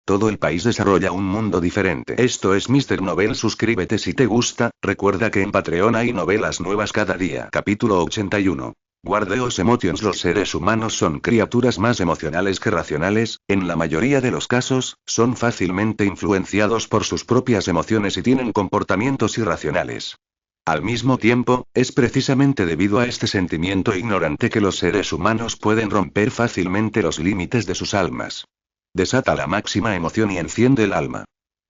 todo el país desarrolla un mundo diferente. Esto es Mr. Novel. Suscríbete si te gusta, recuerda que en Patreon hay novelas nuevas cada día. Capítulo 81. Guardios Emotions. Los seres humanos son criaturas más emocionales que racionales, en la mayoría de los casos, son fácilmente influenciados por sus propias emociones y tienen comportamientos irracionales. Al mismo tiempo, es precisamente debido a este sentimiento ignorante que los seres humanos pueden romper fácilmente los límites de sus almas. Desata la máxima emoción y enciende el alma.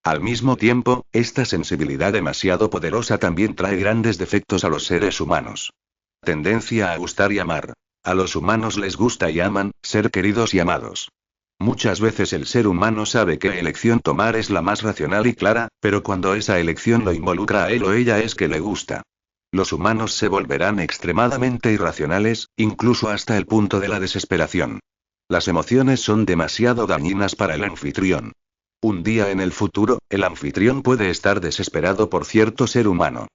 Al mismo tiempo, esta sensibilidad demasiado poderosa también trae grandes defectos a los seres humanos. Tendencia a gustar y amar. A los humanos les gusta y aman ser queridos y amados. Muchas veces el ser humano sabe qué elección tomar es la más racional y clara, pero cuando esa elección lo involucra a él o ella es que le gusta. Los humanos se volverán extremadamente irracionales, incluso hasta el punto de la desesperación. Las emociones son demasiado dañinas para el anfitrión. Un día en el futuro, el anfitrión puede estar desesperado por cierto ser humano.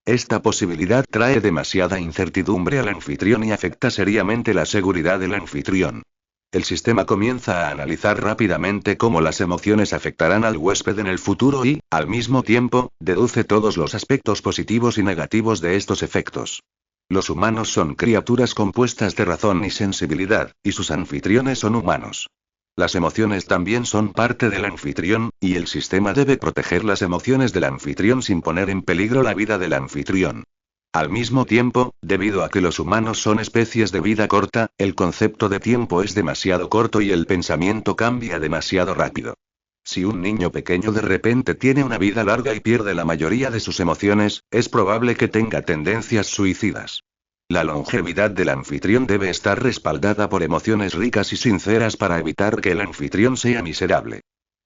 Esta posibilidad trae demasiada incertidumbre al anfitrión y afecta seriamente la seguridad del anfitrión. El sistema comienza a analizar rápidamente cómo las emociones afectarán al huésped en el futuro y, al mismo tiempo, deduce todos los aspectos positivos y negativos de estos efectos. Los humanos son criaturas compuestas de razón y sensibilidad, y sus anfitriones son humanos. Las emociones también son parte del anfitrión, y el sistema debe proteger las emociones del anfitrión sin poner en peligro la vida del anfitrión. Al mismo tiempo, debido a que los humanos son especies de vida corta, el concepto de tiempo es demasiado corto y el pensamiento cambia demasiado rápido. Si un niño pequeño de repente tiene una vida larga y pierde la mayoría de sus emociones, es probable que tenga tendencias suicidas. La longevidad del anfitrión debe estar respaldada por emociones ricas y sinceras para evitar que el anfitrión sea miserable.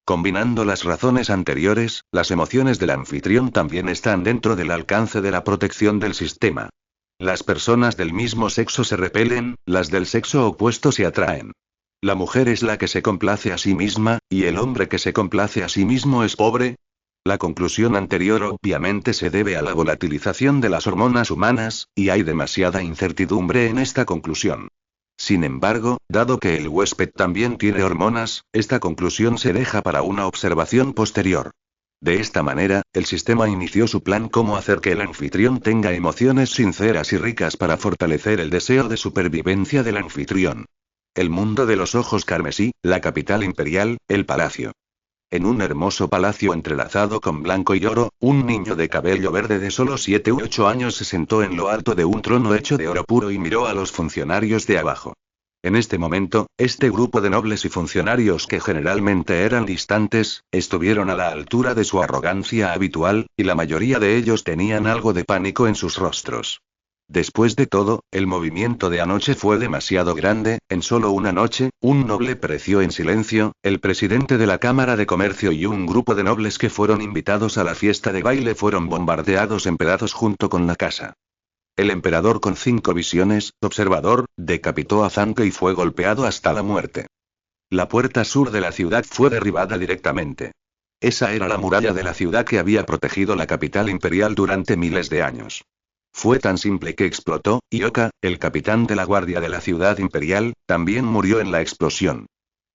Combinando las razones anteriores, las emociones del anfitrión también están dentro del alcance de la protección del sistema. Las personas del mismo sexo se repelen, las del sexo opuesto se atraen. La mujer es la que se complace a sí misma, y el hombre que se complace a sí mismo es pobre. La conclusión anterior obviamente se debe a la volatilización de las hormonas humanas, y hay demasiada incertidumbre en esta conclusión. Sin embargo, dado que el huésped también tiene hormonas, esta conclusión se deja para una observación posterior. De esta manera, el sistema inició su plan cómo hacer que el anfitrión tenga emociones sinceras y ricas para fortalecer el deseo de supervivencia del anfitrión. El mundo de los ojos carmesí, la capital imperial, el palacio. En un hermoso palacio entrelazado con blanco y oro, un niño de cabello verde de solo 7 u 8 años se sentó en lo alto de un trono hecho de oro puro y miró a los funcionarios de abajo. En este momento, este grupo de nobles y funcionarios que generalmente eran distantes, estuvieron a la altura de su arrogancia habitual, y la mayoría de ellos tenían algo de pánico en sus rostros. Después de todo, el movimiento de anoche fue demasiado grande, en solo una noche, un noble pereció en silencio, el presidente de la Cámara de Comercio y un grupo de nobles que fueron invitados a la fiesta de baile fueron bombardeados en pedazos junto con la casa. El emperador con 5 visiones, observador, decapitó a Zanke y fue golpeado hasta la muerte. La puerta sur de la ciudad fue derribada directamente. Esa era la muralla de la ciudad que había protegido la capital imperial durante miles de años. Fue tan simple que explotó, y Oka, el capitán de la guardia de la ciudad imperial, también murió en la explosión.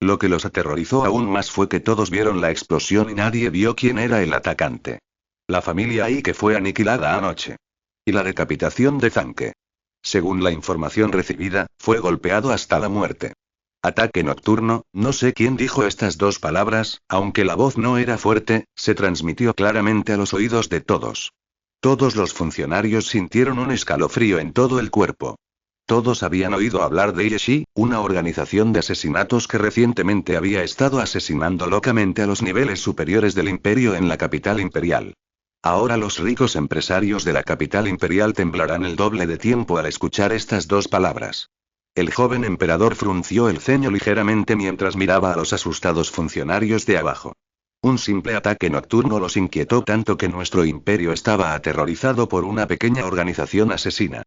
Lo que los aterrorizó aún más fue que todos vieron la explosión y nadie vio quién era el atacante. La familia Ike fue aniquilada anoche. Y la decapitación de Zanke. Según la información recibida, fue golpeado hasta la muerte. Ataque nocturno, no sé quién dijo estas dos palabras, aunque la voz no era fuerte, se transmitió claramente a los oídos de todos. Todos los funcionarios sintieron un escalofrío en todo el cuerpo. Todos habían oído hablar de Yeshi, una organización de asesinatos que recientemente había estado asesinando locamente a los niveles superiores del imperio en la capital imperial. Ahora los ricos empresarios de la capital imperial temblarán el doble de tiempo al escuchar estas dos palabras. El joven emperador frunció el ceño ligeramente mientras miraba a los asustados funcionarios de abajo. Un simple ataque nocturno los inquietó tanto que nuestro imperio estaba aterrorizado por una pequeña organización asesina.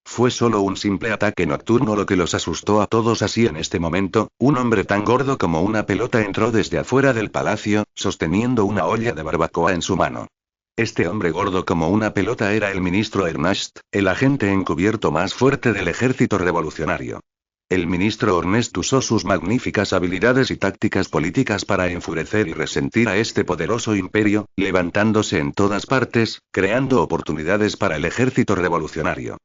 Fue solo un simple ataque nocturno lo que los asustó a todos. Así en este momento, un hombre tan gordo como una pelota entró desde afuera del palacio, sosteniendo una olla de barbacoa en su mano. Este hombre gordo como una pelota era el ministro Ernest, el agente encubierto más fuerte del ejército revolucionario. El ministro Ernest usó sus magníficas habilidades y tácticas políticas para enfurecer y resentir a este poderoso imperio, levantándose en todas partes, creando oportunidades para el ejército revolucionario.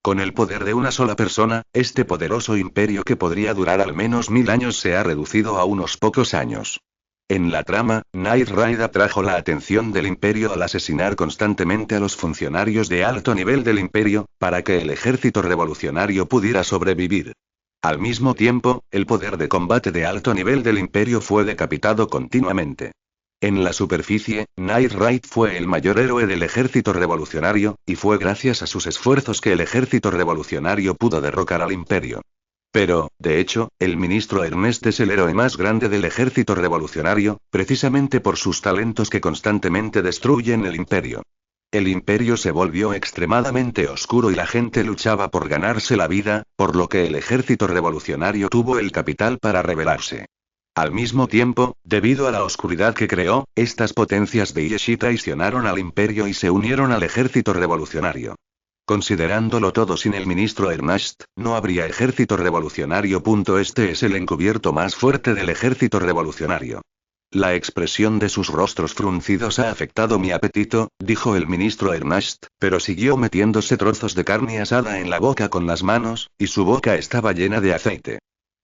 Con el poder de una sola persona, este poderoso imperio que podría durar al menos 1000 años se ha reducido a unos pocos años. En la trama, Knight Rider atrajo la atención del imperio al asesinar constantemente a los funcionarios de alto nivel del imperio, para que el ejército revolucionario pudiera sobrevivir. Al mismo tiempo, el poder de combate de alto nivel del imperio fue decapitado continuamente. En la superficie, Knight Rider fue el mayor héroe del ejército revolucionario, y fue gracias a sus esfuerzos que el ejército revolucionario pudo derrocar al imperio. Pero, de hecho, el ministro Ernest es el héroe más grande del ejército revolucionario, precisamente por sus talentos que constantemente destruyen el imperio. El imperio se volvió extremadamente oscuro y la gente luchaba por ganarse la vida, por lo que el ejército revolucionario tuvo el capital para rebelarse. Al mismo tiempo, debido a la oscuridad que creó, estas potencias de Yeshi traicionaron al imperio y se unieron al ejército revolucionario. Considerándolo todo, sin el ministro Ernest, no habría ejército revolucionario. Este es el encubierto más fuerte del ejército revolucionario. La expresión de sus rostros fruncidos ha afectado mi apetito, dijo el ministro Ernest, pero siguió metiéndose trozos de carne asada en la boca con las manos, y su boca estaba llena de aceite.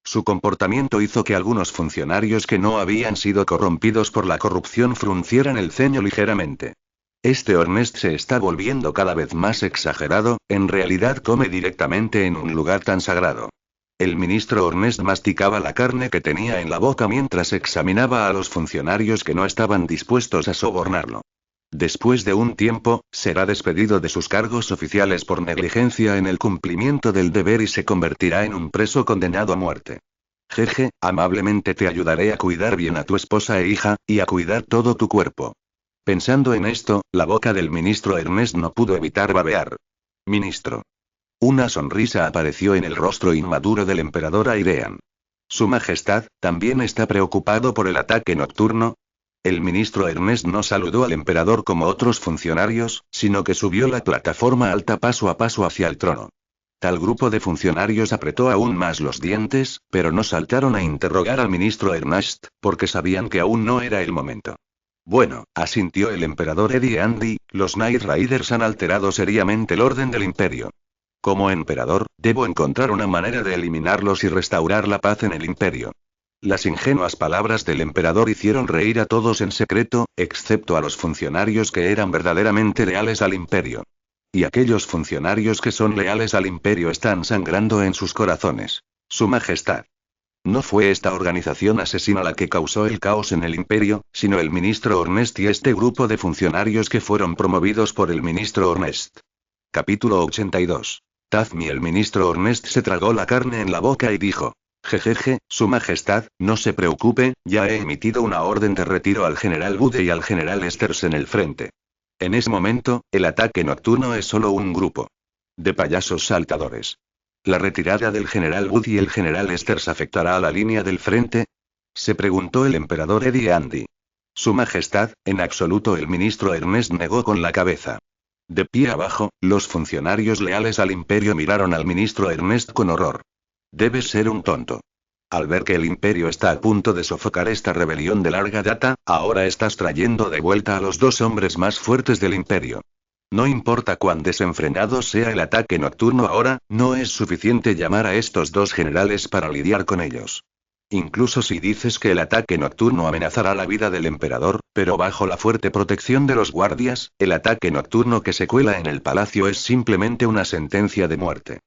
Su comportamiento hizo que algunos funcionarios que no habían sido corrompidos por la corrupción fruncieran el ceño ligeramente. Este Ernest se está volviendo cada vez más exagerado, en realidad come directamente en un lugar tan sagrado. El ministro Ernest masticaba la carne que tenía en la boca mientras examinaba a los funcionarios que no estaban dispuestos a sobornarlo. Después de un tiempo, será despedido de sus cargos oficiales por negligencia en el cumplimiento del deber y se convertirá en un preso condenado a muerte. Jeje, amablemente te ayudaré a cuidar bien a tu esposa e hija, y a cuidar todo tu cuerpo. Pensando en esto, la boca del ministro Ernest no pudo evitar babear. Ministro. Una sonrisa apareció en el rostro inmaduro del emperador Airean. Su Majestad, ¿también está preocupado por el ataque nocturno? El ministro Ernest no saludó al emperador como otros funcionarios, sino que subió la plataforma alta paso a paso hacia el trono. Tal grupo de funcionarios apretó aún más los dientes, pero no saltaron a interrogar al ministro Ernest, porque sabían que aún no era el momento. Bueno, asintió el emperador Eddie Andy, los Knight Riders han alterado seriamente el orden del imperio. Como emperador, debo encontrar una manera de eliminarlos y restaurar la paz en el imperio. Las ingenuas palabras del emperador hicieron reír a todos en secreto, excepto a los funcionarios que eran verdaderamente leales al imperio. Y aquellos funcionarios que son leales al imperio están sangrando en sus corazones. Su Majestad. No fue esta organización asesina la que causó el caos en el imperio, sino el ministro Ernest y este grupo de funcionarios que fueron promovidos por el ministro Ernest. Capítulo 82. Tazmi. El ministro Ernest se tragó la carne en la boca y dijo: Jejeje, Su Majestad, no se preocupe, ya he emitido una orden de retiro al general Bude y al general Esters en el frente. En ese momento, el ataque nocturno es solo un grupo de payasos saltadores. ¿La retirada del general Wood y el general Esters afectará a la línea del frente? Se preguntó el emperador Eddie Andy. Su Majestad, en absoluto. El ministro Ernest negó con la cabeza. De pie abajo, los funcionarios leales al imperio miraron al ministro Ernest con horror. Debes ser un tonto. Al ver que el imperio está a punto de sofocar esta rebelión de larga data, ahora estás trayendo de vuelta a los dos hombres más fuertes del imperio. No importa cuán desenfrenado sea el ataque nocturno ahora, no es suficiente llamar a estos dos generales para lidiar con ellos. Incluso si dices que el ataque nocturno amenazará la vida del emperador, pero bajo la fuerte protección de los guardias, el ataque nocturno que se cuela en el palacio es simplemente una sentencia de muerte.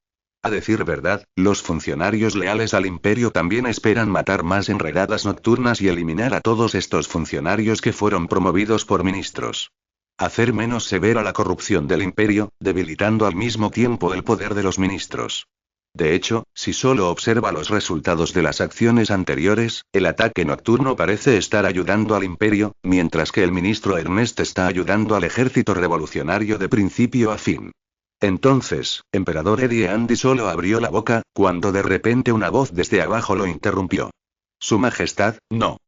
A decir verdad, los funcionarios leales al imperio también esperan matar más enredadas nocturnas y eliminar a todos estos funcionarios que fueron promovidos por ministros. Hacer menos severa la corrupción del imperio, debilitando al mismo tiempo el poder de los ministros. De hecho, si solo observa los resultados de las acciones anteriores, el ataque nocturno parece estar ayudando al imperio, mientras que el ministro Ernest está ayudando al ejército revolucionario de principio a fin. Entonces, emperador Eddie Andy solo abrió la boca, cuando de repente una voz desde abajo lo interrumpió. Su Majestad, no.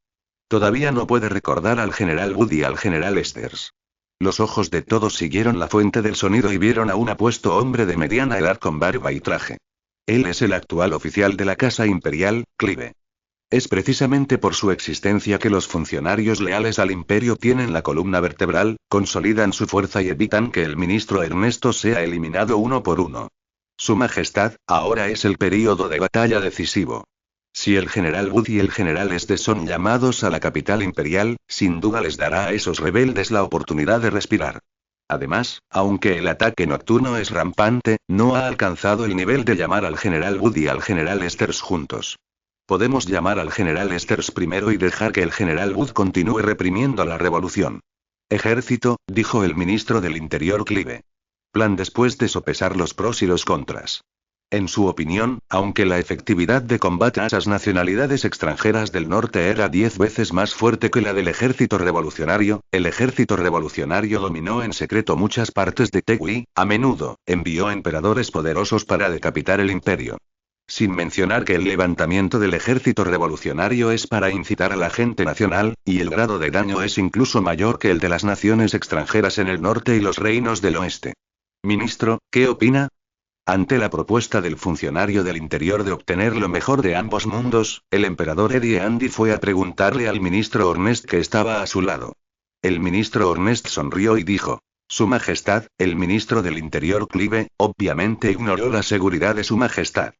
Todavía no puede recordar al general Wood y al general Esters. Los ojos de todos siguieron la fuente del sonido y vieron a un apuesto hombre de mediana edad con barba y traje. Él es el actual oficial de la Casa Imperial, Clive. Es precisamente por su existencia que los funcionarios leales al imperio tienen la columna vertebral, consolidan su fuerza y evitan que el ministro Ernesto sea eliminado uno por uno. Su Majestad, ahora es el período de batalla decisivo. Si el general Wood y el general Este son llamados a la capital imperial, sin duda les dará a esos rebeldes la oportunidad de respirar. Además, aunque el ataque nocturno es rampante, no ha alcanzado el nivel de llamar al general Wood y al general Esters juntos. Podemos llamar al general Esters primero y dejar que el general Wood continúe reprimiendo la revolución. Ejército, dijo el ministro del Interior Clive. Plan después de sopesar los pros y los contras. En su opinión, aunque la efectividad de combate a esas nacionalidades extranjeras del norte era 10 veces más fuerte que la del ejército revolucionario, el ejército revolucionario dominó en secreto muchas partes de Tegui, a menudo, envió emperadores poderosos para decapitar el imperio. Sin mencionar que el levantamiento del ejército revolucionario es para incitar a la gente nacional, y el grado de daño es incluso mayor que el de las naciones extranjeras en el norte y los reinos del oeste. Ministro, ¿qué opina? Ante la propuesta del funcionario del interior de obtener lo mejor de ambos mundos, el emperador Eddie Andy fue a preguntarle al ministro Ornest que estaba a su lado. El ministro Ornest sonrió y dijo: Su Majestad, el ministro del Interior Clive, obviamente ignoró la seguridad de Su Majestad.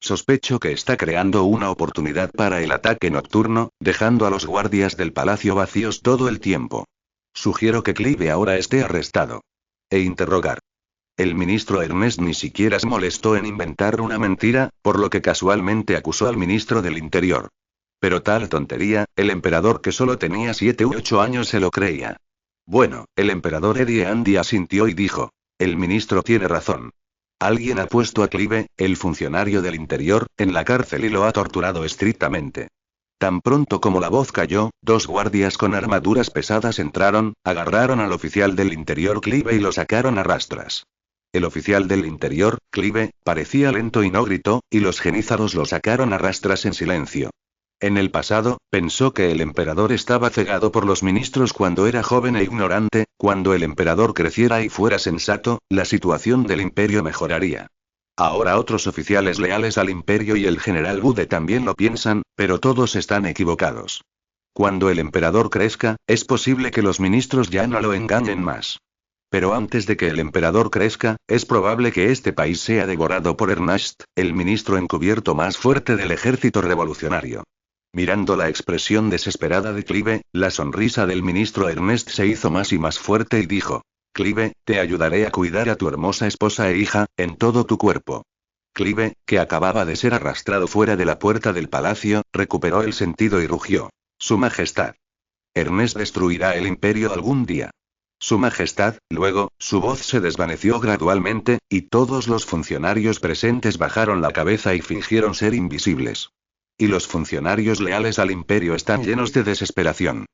Sospecho que está creando una oportunidad para el ataque nocturno, dejando a los guardias del palacio vacíos todo el tiempo. Sugiero que Clive ahora esté arrestado. E interrogar. El ministro Ernest ni siquiera se molestó en inventar una mentira, por lo que casualmente acusó al ministro del Interior. Pero tal tontería, el emperador que solo tenía 7 u 8 años se lo creía. Bueno, el emperador Eddie Andy asintió y dijo: El ministro tiene razón. Alguien ha puesto a Clive, el funcionario del Interior, en la cárcel y lo ha torturado estrictamente. Tan pronto como la voz cayó, 2 guardias con armaduras pesadas entraron, agarraron al oficial del Interior Clive y lo sacaron a rastras. El oficial del Interior, Clive, parecía lento y no gritó, y los genízaros lo sacaron a rastras en silencio. En el pasado, pensó que el emperador estaba cegado por los ministros cuando era joven e ignorante. Cuando el emperador creciera y fuera sensato, la situación del imperio mejoraría. Ahora otros oficiales leales al imperio y el general Bude también lo piensan, pero todos están equivocados. Cuando el emperador crezca, es posible que los ministros ya no lo engañen más. Pero antes de que el emperador crezca, es probable que este país sea devorado por Ernest, el ministro encubierto más fuerte del ejército revolucionario. Mirando la expresión desesperada de Clive, la sonrisa del ministro Ernest se hizo más y más fuerte y dijo: Clive, te ayudaré a cuidar a tu hermosa esposa e hija, en todo tu cuerpo. Clive, que acababa de ser arrastrado fuera de la puerta del palacio, recuperó el sentido y rugió: Su Majestad. Ernest destruirá el imperio algún día. Su Majestad. Luego, su voz se desvaneció gradualmente, y todos los funcionarios presentes bajaron la cabeza y fingieron ser invisibles. Y los funcionarios leales al imperio están llenos de desesperación.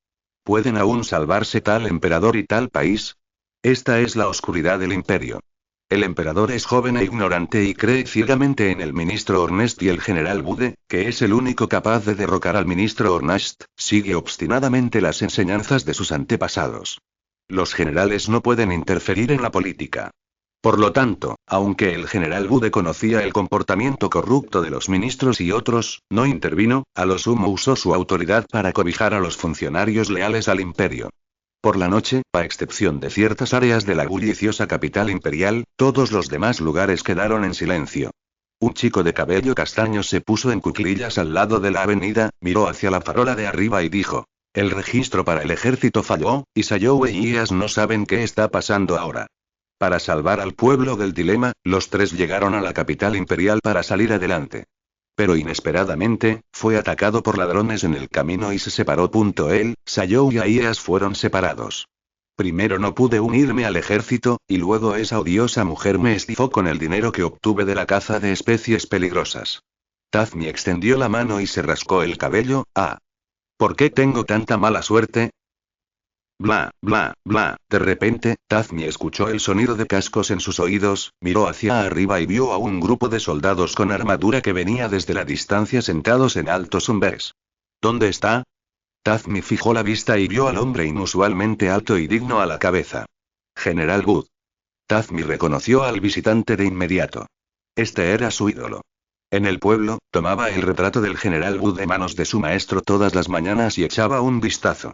¿Pueden aún salvarse tal emperador y tal país? Esta es la oscuridad del imperio. El emperador es joven e ignorante y cree ciegamente en el ministro Ornest y el general Bude, que es el único capaz de derrocar al ministro Ornest, sigue obstinadamente las enseñanzas de sus antepasados. Los generales no pueden interferir en la política. Por lo tanto, aunque el general Bude conocía el comportamiento corrupto de los ministros y otros, no intervino, a lo sumo usó su autoridad para cobijar a los funcionarios leales al imperio. Por la noche, a excepción de ciertas áreas de la bulliciosa capital imperial, todos los demás lugares quedaron en silencio. Un chico de cabello castaño se puso en cuclillas al lado de la avenida, miró hacia la farola de arriba y dijo: El registro para el ejército falló, y Sayoue y Ias no saben qué está pasando ahora. Para salvar al pueblo del dilema, los 3 llegaron a la capital imperial para salir adelante. Pero inesperadamente, fue atacado por ladrones en el camino y se separó. Él, Sayou y Ias fueron separados. Primero no pude unirme al ejército, y luego esa odiosa mujer me estafó con el dinero que obtuve de la caza de especies peligrosas. Tazmi extendió la mano y se rascó el cabello. ¿Por qué tengo tanta mala suerte? Bla, bla, bla. De repente, Tazmi escuchó el sonido de cascos en sus oídos, miró hacia arriba y vio a un grupo de soldados con armadura que venía desde la distancia sentados en altos hombres. ¿Dónde está? Tazmi fijó la vista y vio al hombre inusualmente alto y digno a la cabeza. General Wood. Tazmi reconoció al visitante de inmediato. Este era su ídolo. En el pueblo, tomaba el retrato del general Wu de manos de su maestro todas las mañanas y echaba un vistazo.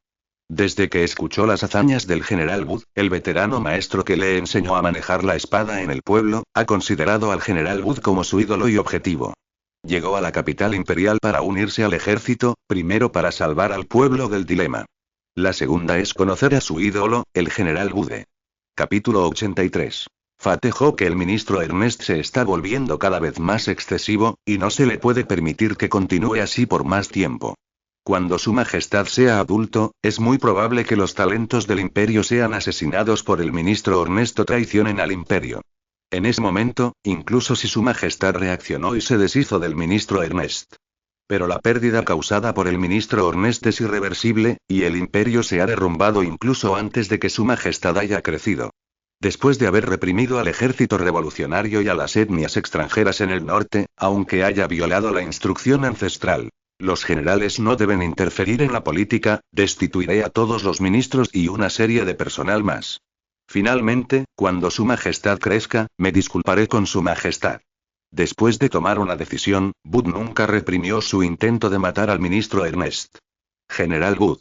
Desde que escuchó las hazañas del general Wu, el veterano maestro que le enseñó a manejar la espada en el pueblo, ha considerado al general Wu como su ídolo y objetivo. Llegó a la capital imperial para unirse al ejército, primero para salvar al pueblo del dilema. La segunda es conocer a su ídolo, el general Wude. Capítulo 83. Festejó que el ministro Ernest se está volviendo cada vez más excesivo, y no se le puede permitir que continúe así por más tiempo. Cuando su majestad sea adulto, es muy probable que los talentos del imperio sean asesinados por el ministro Ernest o traicionen al imperio. En ese momento, incluso si su majestad reaccionó y se deshizo del ministro Ernest. Pero la pérdida causada por el ministro Ernest es irreversible, y el imperio se ha derrumbado incluso antes de que su majestad haya crecido. Después de haber reprimido al ejército revolucionario y a las etnias extranjeras en el norte, aunque haya violado la instrucción ancestral, los generales no deben interferir en la política, destituiré a todos los ministros y una serie de personal más. Finalmente, cuando su majestad crezca, me disculparé con su majestad. Después de tomar una decisión, Bud nunca reprimió su intento de matar al ministro Ernest. General Bud.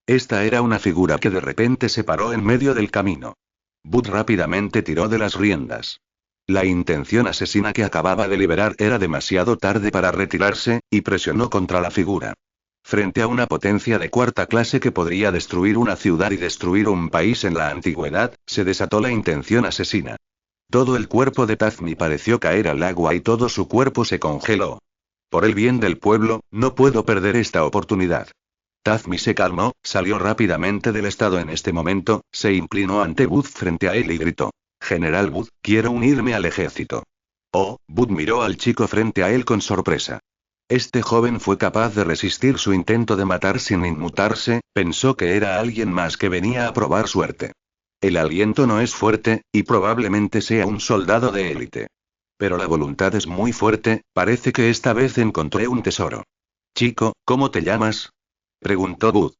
Esta era una figura que de repente se paró en medio del camino. Bud rápidamente tiró de las riendas. La intención asesina que acababa de liberar era demasiado tarde para retirarse, y presionó contra la figura. Frente a una potencia de cuarta clase que podría destruir una ciudad y destruir un país en la antigüedad, se desató la intención asesina. Todo el cuerpo de Tazmi pareció caer al agua y todo su cuerpo se congeló. Por el bien del pueblo, no puedo perder esta oportunidad. Tazmi se calmó, salió rápidamente del estado en este momento, se inclinó ante Bud frente a él y gritó: General Bud, quiero unirme al ejército. Oh, Bud miró al chico frente a él con sorpresa. Este joven fue capaz de resistir su intento de matar sin inmutarse, pensó que era alguien más que venía a probar suerte. El aliento no es fuerte, y probablemente sea un soldado de élite. Pero la voluntad es muy fuerte, parece que esta vez encontré un tesoro. Chico, ¿cómo te llamas? Preguntó Bud.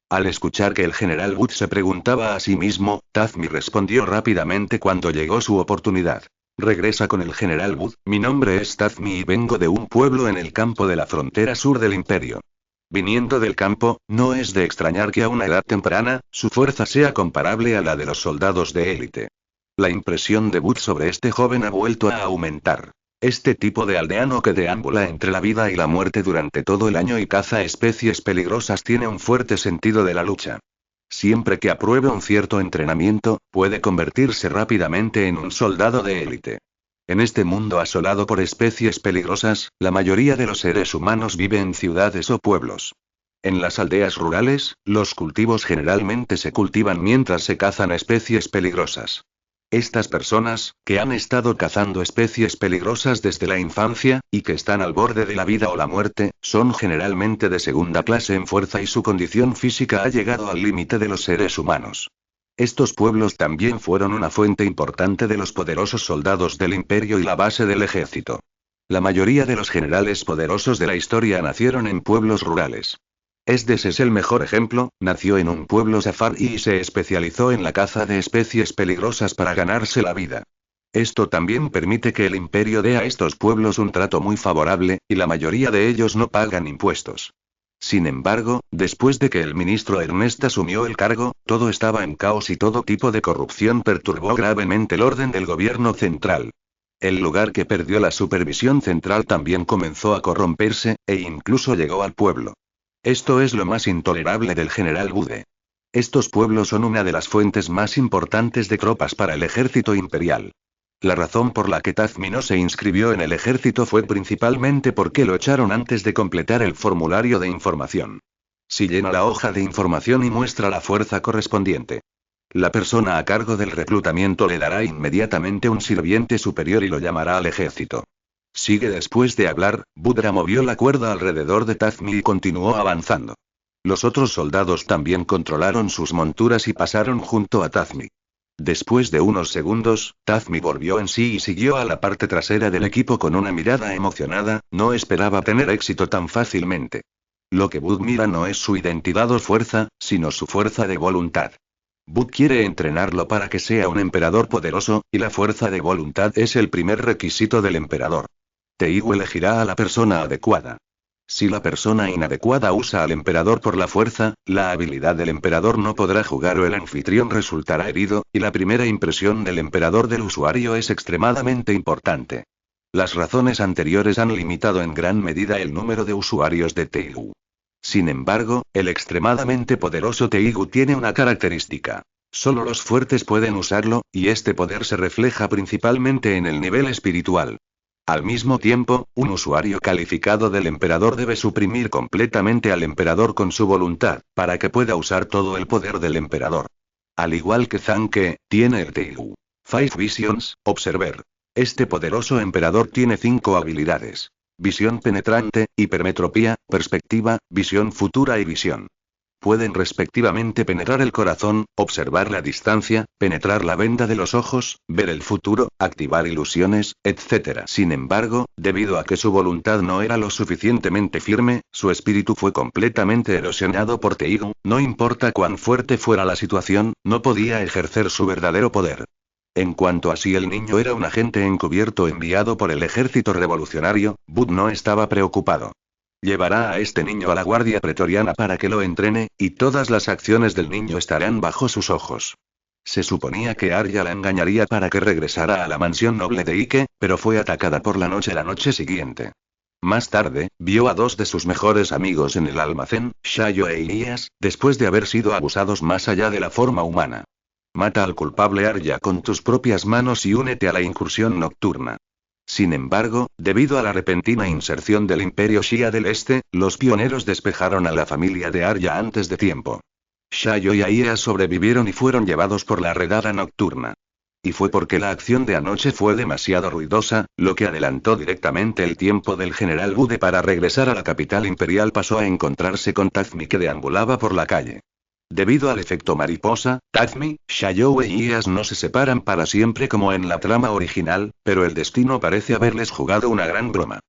Al escuchar que el general Bud se preguntaba a sí mismo, Tazmi respondió rápidamente cuando llegó su oportunidad. Regresa con el general Bud, mi nombre es Tazmi y vengo de un pueblo en el campo de la frontera sur del imperio. Viniendo del campo, no es de extrañar que a una edad temprana, su fuerza sea comparable a la de los soldados de élite. La impresión de Bud sobre este joven ha vuelto a aumentar. Este tipo de aldeano que deambula entre la vida y la muerte durante todo el año y caza especies peligrosas tiene un fuerte sentido de la lucha. Siempre que apruebe un cierto entrenamiento, puede convertirse rápidamente en un soldado de élite. En este mundo asolado por especies peligrosas, la mayoría de los seres humanos vive en ciudades o pueblos. En las aldeas rurales, los cultivos generalmente se cultivan mientras se cazan especies peligrosas. Estas personas, que han estado cazando especies peligrosas desde la infancia, y que están al borde de la vida o la muerte, son generalmente de segunda clase en fuerza y su condición física ha llegado al límite de los seres humanos. Estos pueblos también fueron una fuente importante de los poderosos soldados del imperio y la base del ejército. La mayoría de los generales poderosos de la historia nacieron en pueblos rurales. Esdes es el mejor ejemplo, nació en un pueblo safari y se especializó en la caza de especies peligrosas para ganarse la vida. Esto también permite que el imperio dé a estos pueblos un trato muy favorable, y la mayoría de ellos no pagan impuestos. Sin embargo, después de que el ministro Ernest asumió el cargo, todo estaba en caos y todo tipo de corrupción perturbó gravemente el orden del gobierno central. El lugar que perdió la supervisión central también comenzó a corromperse, e incluso llegó al pueblo. Esto es lo más intolerable del general Bude. Estos pueblos son una de las fuentes más importantes de tropas para el ejército imperial. La razón por la que Tazmi no se inscribió en el ejército fue principalmente porque lo echaron antes de completar el formulario de información. Si llena la hoja de información y muestra la fuerza correspondiente, la persona a cargo del reclutamiento le dará inmediatamente un sirviente superior y lo llamará al ejército. Sigue después de hablar, Budra movió la cuerda alrededor de Tazmi y continuó avanzando. Los otros soldados también controlaron sus monturas y pasaron junto a Tazmi. Después de unos segundos, Tazmi volvió en sí y siguió a la parte trasera del equipo con una mirada emocionada, no esperaba tener éxito tan fácilmente. Lo que Bud mira no es su identidad o fuerza, sino su fuerza de voluntad. Bud quiere entrenarlo para que sea un emperador poderoso, y la fuerza de voluntad es el primer requisito del emperador. Teigu elegirá a la persona adecuada. Si la persona inadecuada usa al emperador por la fuerza, la habilidad del emperador no podrá jugar o el anfitrión resultará herido, y la primera impresión del emperador del usuario es extremadamente importante. Las razones anteriores han limitado en gran medida el número de usuarios de Teigu. Sin embargo, el extremadamente poderoso Teigu tiene una característica. Solo los fuertes pueden usarlo, y este poder se refleja principalmente en el nivel espiritual. Al mismo tiempo, un usuario calificado del emperador debe suprimir completamente al emperador con su voluntad, para que pueda usar todo el poder del emperador. Al igual que Zanke, tiene el Teigu Five Visions, Observer. Este poderoso emperador tiene 5 habilidades: visión penetrante, hipermetropía, perspectiva, visión futura y visión. Pueden respectivamente penetrar el corazón, observar la distancia, penetrar la venda de los ojos, ver el futuro, activar ilusiones, etc. Sin embargo, debido a que su voluntad no era lo suficientemente firme, su espíritu fue completamente erosionado por Teigu, no importa cuán fuerte fuera la situación, no podía ejercer su verdadero poder. En cuanto a si el niño era un agente encubierto enviado por el ejército revolucionario, Bud no estaba preocupado. Llevará a este niño a la guardia pretoriana para que lo entrene, y todas las acciones del niño estarán bajo sus ojos. Se suponía que Arya la engañaría para que regresara a la mansión noble de Ike, pero fue atacada por la noche siguiente. Más tarde, vio a 2 de sus mejores amigos en el almacén, Shayo e Ilias, después de haber sido abusados más allá de la forma humana. Mata al culpable Arya con tus propias manos y únete a la incursión nocturna. Sin embargo, debido a la repentina inserción del Imperio Shia del Este, los pioneros despejaron a la familia de Arya antes de tiempo. Shayo y Aia sobrevivieron y fueron llevados por la redada nocturna. Y fue porque la acción de anoche fue demasiado ruidosa, lo que adelantó directamente el tiempo del general Bude para regresar a la capital imperial. Pasó a encontrarse con Tazmi, que deambulaba por la calle. Debido al efecto mariposa, Tazmi, Shayo e Ilias no se separan para siempre como en la trama original, pero el destino parece haberles jugado una gran broma.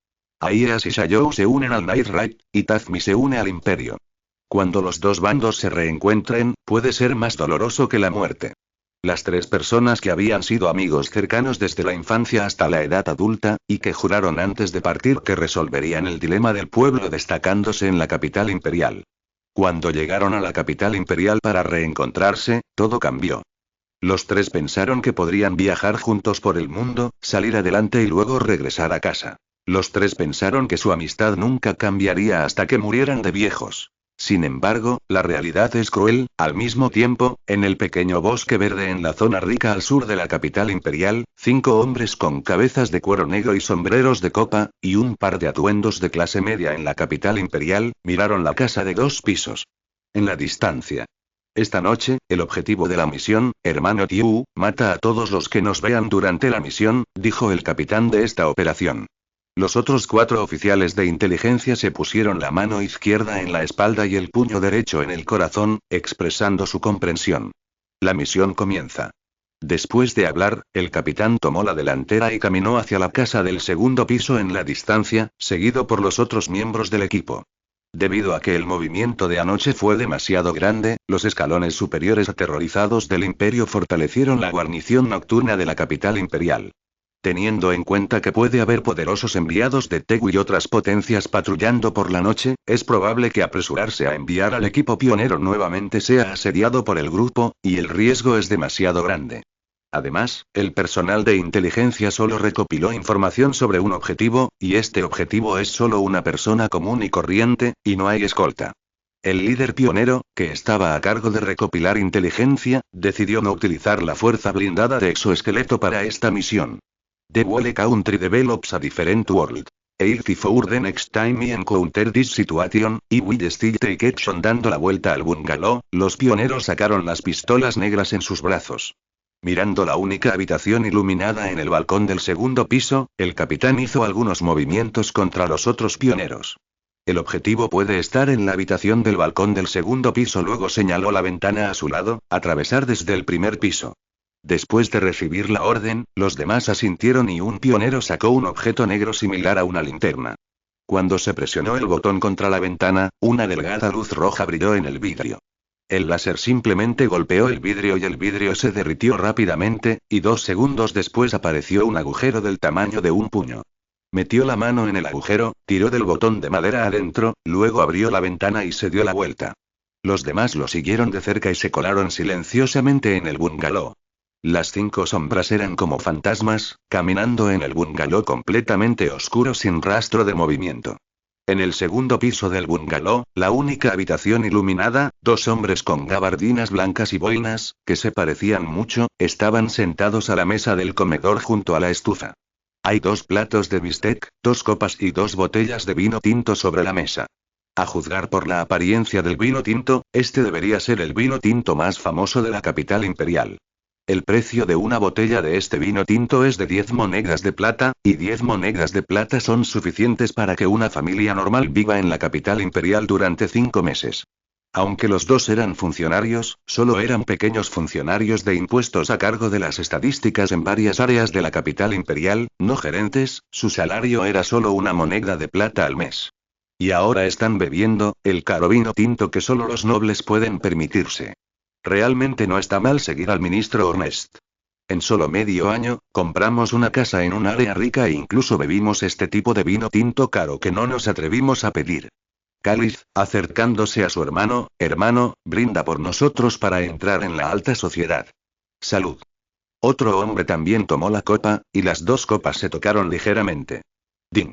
Ilias y Shayo se unen al Night Ride, y Tazmi se une al Imperio. Cuando los dos bandos se reencuentren, puede ser más doloroso que la muerte. Las 3 personas que habían sido amigos cercanos desde la infancia hasta la edad adulta, y que juraron antes de partir que resolverían el dilema del pueblo destacándose en la capital imperial. Cuando llegaron a la capital imperial para reencontrarse, todo cambió. Los 3 pensaron que podrían viajar juntos por el mundo, salir adelante y luego regresar a casa. Los 3 pensaron que su amistad nunca cambiaría hasta que murieran de viejos. Sin embargo, la realidad es cruel. Al mismo tiempo, en el pequeño bosque verde en la zona rica al sur de la capital imperial, 5 hombres con cabezas de cuero negro y sombreros de copa, y un par de atuendos de clase media en la capital imperial, miraron la casa de 2 pisos. En la distancia. Esta noche, el objetivo de la misión, hermano Tiu, mata a todos los que nos vean durante la misión, dijo el capitán de esta operación. Los otros 4 oficiales de inteligencia se pusieron la mano izquierda en la espalda y el puño derecho en el corazón, expresando su comprensión. La misión comienza. Después de hablar, el capitán tomó la delantera y caminó hacia la casa del segundo piso en la distancia, seguido por los otros miembros del equipo. Debido a que el movimiento de anoche fue demasiado grande, los escalones superiores aterrorizados del Imperio fortalecieron la guarnición nocturna de la capital imperial. Teniendo en cuenta que puede haber poderosos enviados de Tegu y otras potencias patrullando por la noche, es probable que apresurarse a enviar al equipo pionero nuevamente sea asediado por el grupo, y el riesgo es demasiado grande. Además, el personal de inteligencia solo recopiló información sobre un objetivo, y este objetivo es solo una persona común y corriente, y no hay escolta. El líder pionero, que estaba a cargo de recopilar inteligencia, decidió no utilizar la fuerza blindada de exoesqueleto para esta misión. The whole country develops a different world. If for the next time we encounter this situation, I will still take action. Dando la vuelta al bungalow, los pioneros sacaron las pistolas negras en sus brazos. Mirando la única habitación iluminada en el balcón del segundo piso, el capitán hizo algunos movimientos contra los otros pioneros. El objetivo puede estar en la habitación del balcón del segundo piso. Luego señaló la ventana a su lado, atravesar desde el primer piso. Después de recibir la orden, los demás asintieron y un pionero sacó un objeto negro similar a una linterna. Cuando se presionó el botón contra la ventana, una delgada luz roja brilló en el vidrio. El láser simplemente golpeó el vidrio y el vidrio se derritió rápidamente, y 2 segundos después apareció un agujero del tamaño de un puño. Metió la mano en el agujero, tiró del botón de madera adentro, luego abrió la ventana y se dio la vuelta. Los demás lo siguieron de cerca y se colaron silenciosamente en el bungalow. Las 5 sombras eran como fantasmas, caminando en el bungalow completamente oscuro sin rastro de movimiento. En el segundo piso del bungalow, la única habitación iluminada, 2 hombres con gabardinas blancas y boinas, que se parecían mucho, estaban sentados a la mesa del comedor junto a la estufa. Hay 2 platos de bistec, 2 copas y 2 botellas de vino tinto sobre la mesa. A juzgar por la apariencia del vino tinto, este debería ser el vino tinto más famoso de la capital imperial. El precio de una botella de este vino tinto es de 10 monedas de plata, y 10 monedas de plata son suficientes para que una familia normal viva en la capital imperial durante 5 meses. Aunque los 2 eran funcionarios, solo eran pequeños funcionarios de impuestos a cargo de las estadísticas en varias áreas de la capital imperial, no gerentes, su salario era solo una moneda de plata al mes. Y ahora están bebiendo el caro vino tinto que solo los nobles pueden permitirse. Realmente no está mal seguir al ministro Ernest. En solo medio año, compramos una casa en un área rica e incluso bebimos este tipo de vino tinto caro que no nos atrevimos a pedir. Cáliz, acercándose a su hermano, brinda por nosotros para entrar en la alta sociedad. Salud. Otro hombre también tomó la copa, y las 2 copas se tocaron ligeramente. Ding.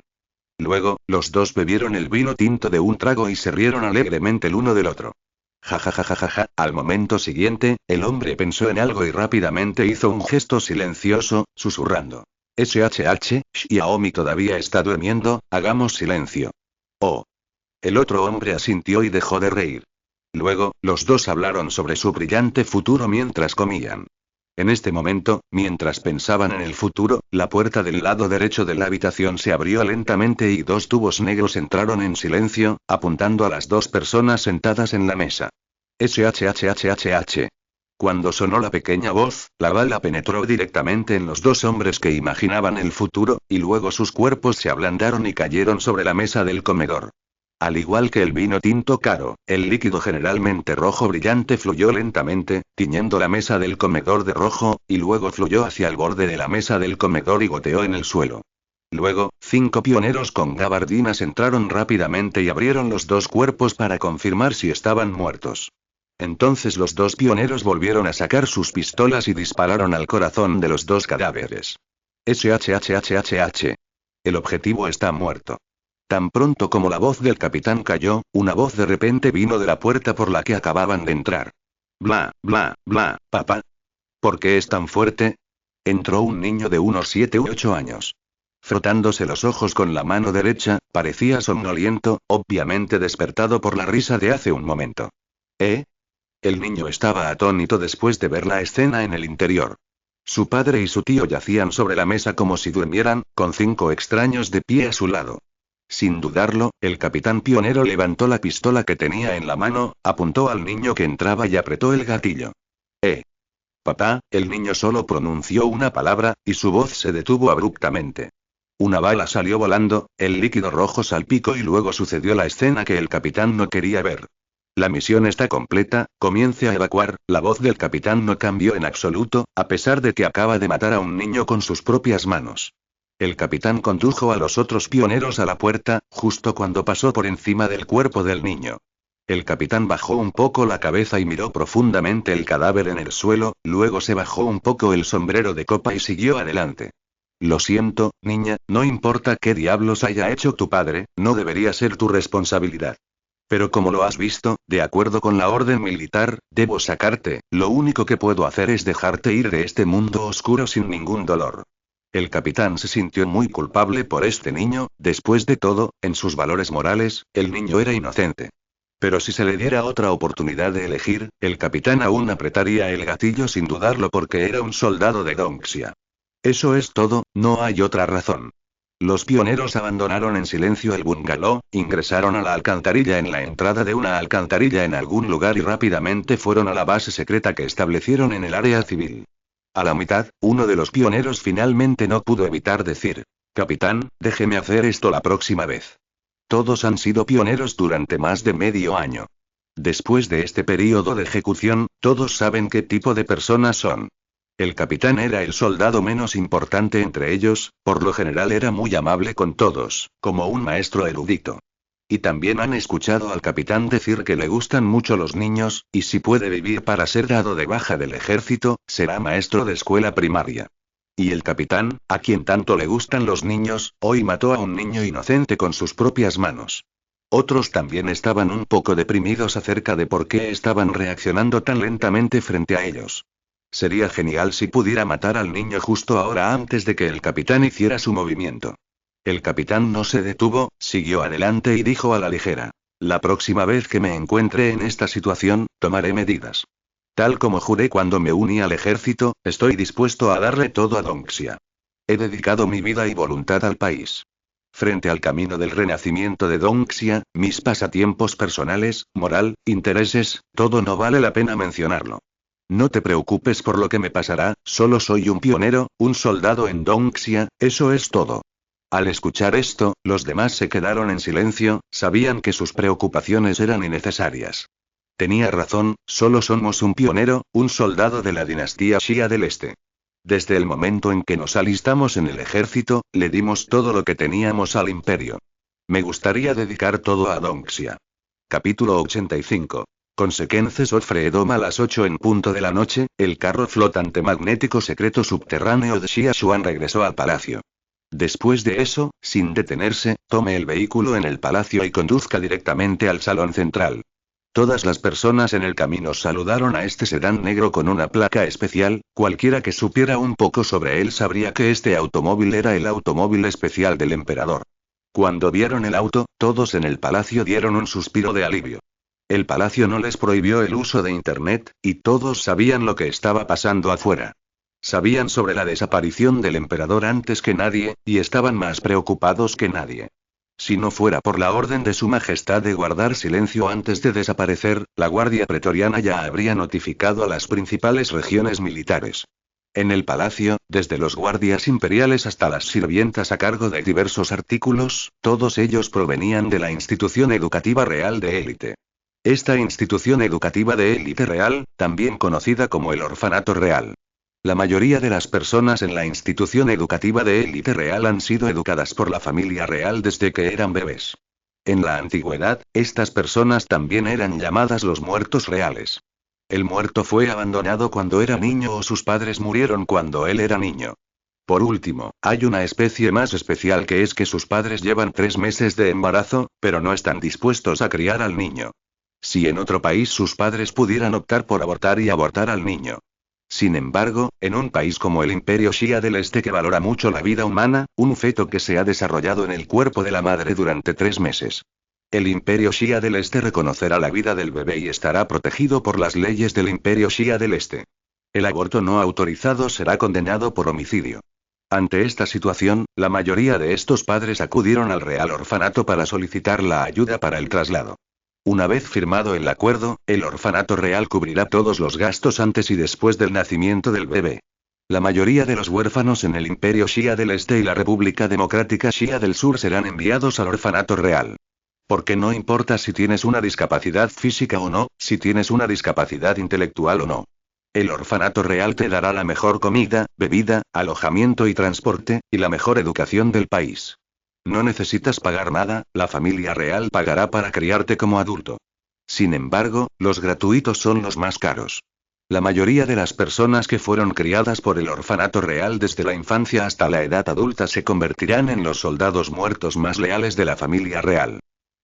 Luego, los 2 bebieron el vino tinto de un trago y se rieron alegremente el uno del otro. Ja ja ja ja ja ja. Al momento siguiente, el hombre pensó en algo y rápidamente hizo un gesto silencioso, susurrando. SHH, Xiaomi todavía está durmiendo, hagamos silencio. Oh. El otro hombre asintió y dejó de reír. Luego, los 2 hablaron sobre su brillante futuro mientras comían. En este momento, mientras pensaban en el futuro, la puerta del lado derecho de la habitación se abrió lentamente y 2 tubos negros entraron en silencio, apuntando a las 2 personas sentadas en la mesa. SHHHHH. Cuando sonó la pequeña voz, la bala penetró directamente en los 2 hombres que imaginaban el futuro, y luego sus cuerpos se ablandaron y cayeron sobre la mesa del comedor. Al igual que el vino tinto caro, el líquido generalmente rojo brillante fluyó lentamente, tiñendo la mesa del comedor de rojo, y luego fluyó hacia el borde de la mesa del comedor y goteó en el suelo. Luego, 5 pioneros con gabardinas entraron rápidamente y abrieron los 2 cuerpos para confirmar si estaban muertos. Entonces los 2 pioneros volvieron a sacar sus pistolas y dispararon al corazón de los 2 cadáveres. SHHHHH. El objetivo está muerto. Tan pronto como la voz del capitán cayó, una voz de repente vino de la puerta por la que acababan de entrar. Bla, bla, bla, papá. ¿Por qué es tan fuerte? Entró un niño de unos 7 u 8 años. Frotándose los ojos con la mano derecha, parecía somnoliento, obviamente despertado por la risa de hace un momento. ¿Eh? El niño estaba atónito después de ver la escena en el interior. Su padre y su tío yacían sobre la mesa como si durmieran, con 5 extraños de pie a su lado. Sin dudarlo, el capitán pionero levantó la pistola que tenía en la mano, apuntó al niño que entraba y apretó el gatillo. Papá, el niño solo pronunció una palabra, y su voz se detuvo abruptamente. Una bala salió volando, el líquido rojo salpicó y luego sucedió la escena que el capitán no quería ver. La misión está completa, comience a evacuar. La voz del capitán no cambió en absoluto, a pesar de que acaba de matar a un niño con sus propias manos. El capitán condujo a los otros pioneros a la puerta, justo cuando pasó por encima del cuerpo del niño. El capitán bajó un poco la cabeza y miró profundamente el cadáver en el suelo, luego se bajó un poco el sombrero de copa y siguió adelante. Lo siento, niña, no importa qué diablos haya hecho tu padre, no debería ser tu responsabilidad. Pero como lo has visto, de acuerdo con la orden militar, debo sacarte, lo único que puedo hacer es dejarte ir de este mundo oscuro sin ningún dolor. El capitán se sintió muy culpable por este niño, después de todo, en sus valores morales, el niño era inocente. Pero si se le diera otra oportunidad de elegir, el capitán aún apretaría el gatillo sin dudarlo porque era un soldado de Donxia. Eso es todo, no hay otra razón. Los pioneros abandonaron en silencio el bungalow, ingresaron a la alcantarilla en la entrada de una alcantarilla en algún lugar y rápidamente fueron a la base secreta que establecieron en el área civil. A la mitad, uno de los pioneros finalmente no pudo evitar decir: Capitán, déjeme hacer esto la próxima vez. Todos han sido pioneros durante más de medio año. Después de este período de ejecución, todos saben qué tipo de personas son. El capitán era el soldado menos importante entre ellos, por lo general era muy amable con todos, como un maestro erudito. Y también han escuchado al capitán decir que le gustan mucho los niños, y si puede vivir para ser dado de baja del ejército, será maestro de escuela primaria. Y el capitán, a quien tanto le gustan los niños, hoy mató a un niño inocente con sus propias manos. Otros también estaban un poco deprimidos acerca de por qué estaban reaccionando tan lentamente frente a ellos. Sería genial si pudiera matar al niño justo ahora antes de que el capitán hiciera su movimiento. El capitán no se detuvo, siguió adelante y dijo a la ligera: la próxima vez que me encuentre en esta situación, tomaré medidas. Tal como juré cuando me uní al ejército, estoy dispuesto a darle todo a Dongxia. He dedicado mi vida y voluntad al país. Frente al camino del renacimiento de Dongxia, mis pasatiempos personales, moral, intereses, todo no vale la pena mencionarlo. No te preocupes por lo que me pasará, solo soy un pionero, un soldado en Dongxia, eso es todo. Al escuchar esto, los demás se quedaron en silencio, sabían que sus preocupaciones eran innecesarias. Tenía razón, solo somos un pionero, un soldado de la dinastía Xia del Este. Desde el momento en que nos alistamos en el ejército, le dimos todo lo que teníamos al imperio. Me gustaría dedicar todo a Dongxia. Capítulo 85. Consequences of Freedom. A las 8 en punto de la noche, el carro flotante magnético secreto subterráneo de Xia Xuan regresó al palacio. Después de eso, sin detenerse, tome el vehículo en el palacio y conduzca directamente al salón central. Todas las personas en el camino saludaron a este sedán negro con una placa especial, cualquiera que supiera un poco sobre él sabría que este automóvil era el automóvil especial del emperador. Cuando vieron el auto, todos en el palacio dieron un suspiro de alivio. El palacio no les prohibió el uso de Internet, y todos sabían lo que estaba pasando afuera. Sabían sobre la desaparición del emperador antes que nadie, y estaban más preocupados que nadie. Si no fuera por la orden de su majestad de guardar silencio antes de desaparecer, la guardia pretoriana ya habría notificado a las principales regiones militares. En el palacio, desde los guardias imperiales hasta las sirvientas a cargo de diversos artículos, todos ellos provenían de la institución educativa real de élite. Esta institución educativa de élite real, también conocida como el orfanato real. La mayoría de las personas en la institución educativa de élite real han sido educadas por la familia real desde que eran bebés. En la antigüedad, estas personas también eran llamadas los muertos reales. El muerto fue abandonado cuando era niño o sus padres murieron cuando él era niño. Por último, hay una especie más especial que es que sus padres llevan 3 meses de embarazo, pero no están dispuestos a criar al niño. Si en otro país sus padres pudieran optar por abortar y abortar al niño. Sin embargo, en un país como el Imperio Xia del Este que valora mucho la vida humana, un feto que se ha desarrollado en el cuerpo de la madre durante 3 meses. El Imperio Xia del Este reconocerá la vida del bebé y estará protegido por las leyes del Imperio Xia del Este. El aborto no autorizado será condenado por homicidio. Ante esta situación, la mayoría de estos padres acudieron al Real Orfanato para solicitar la ayuda para el traslado. Una vez firmado el acuerdo, el orfanato real cubrirá todos los gastos antes y después del nacimiento del bebé. La mayoría de los huérfanos en el Imperio Xia del Este y la República Democrática Xia del Sur serán enviados al orfanato real. Porque no importa si tienes una discapacidad física o no, si tienes una discapacidad intelectual o no. El orfanato real te dará la mejor comida, bebida, alojamiento y transporte, y la mejor educación del país. No necesitas pagar nada, la familia real pagará para criarte como adulto. Sin embargo, los gratuitos son los más caros. La mayoría de las personas que fueron criadas por el orfanato real desde la infancia hasta la edad adulta se convertirán en los soldados muertos más leales de la familia real.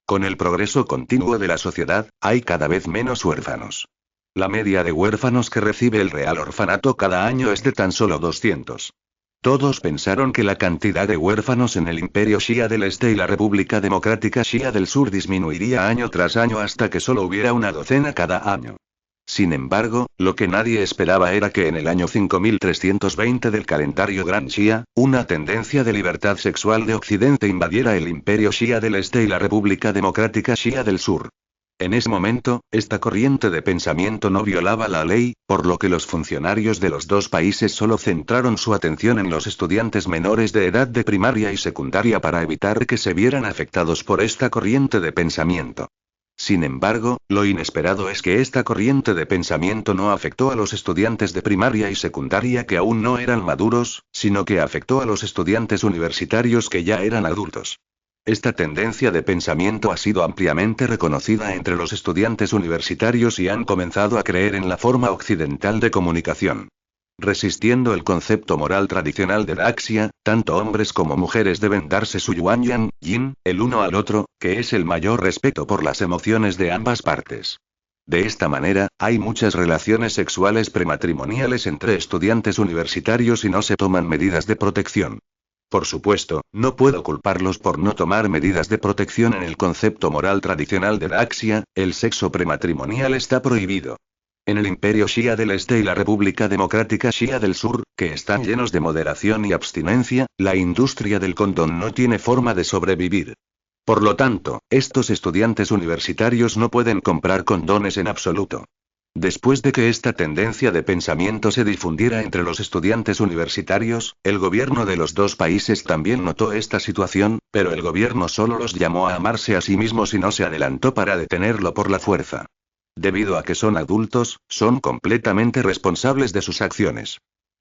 Con el progreso continuo de la sociedad, hay cada vez menos huérfanos. La media de huérfanos que recibe el Real Orfanato cada año es de tan solo 200. Todos pensaron que la cantidad de huérfanos en el Imperio Xia del Este y la República Democrática Xia del Sur disminuiría año tras año hasta que solo hubiera una docena cada año. Sin embargo, lo que nadie esperaba era que en el año 5320 del calendario Gran Xia, una tendencia de libertad sexual de Occidente invadiera el Imperio Xia del Este y la República Democrática Xia del Sur. En ese momento, esta corriente de pensamiento no violaba la ley, por lo que los funcionarios de los dos países solo centraron su atención en los estudiantes menores de edad de primaria y secundaria para evitar que se vieran afectados por esta corriente de pensamiento. Sin embargo, lo inesperado es que esta corriente de pensamiento no afectó a los estudiantes de primaria y secundaria que aún no eran maduros, sino que afectó a los estudiantes universitarios que ya eran adultos. Esta tendencia de pensamiento ha sido ampliamente reconocida entre los estudiantes universitarios y han comenzado a creer en la forma occidental de comunicación. Resistiendo el concepto moral tradicional de Daxia, tanto hombres como mujeres deben darse su yuan yin, el uno al otro, que es el mayor respeto por las emociones de ambas partes. De esta manera, hay muchas relaciones sexuales prematrimoniales entre estudiantes universitarios y no se toman medidas de protección. Por supuesto, no puedo culparlos por no tomar medidas de protección en el concepto moral tradicional de Daxia, el sexo prematrimonial está prohibido. En el Imperio Shia del Este y la República Democrática Shia del Sur, que están llenos de moderación y abstinencia, la industria del condón no tiene forma de sobrevivir. Por lo tanto, estos estudiantes universitarios no pueden comprar condones en absoluto. Después de que esta tendencia de pensamiento se difundiera entre los estudiantes universitarios, el gobierno de los dos países también notó esta situación, pero el gobierno solo los llamó a amarse a sí mismos y no se adelantó para detenerlo por la fuerza. Debido a que son adultos, son completamente responsables de sus acciones.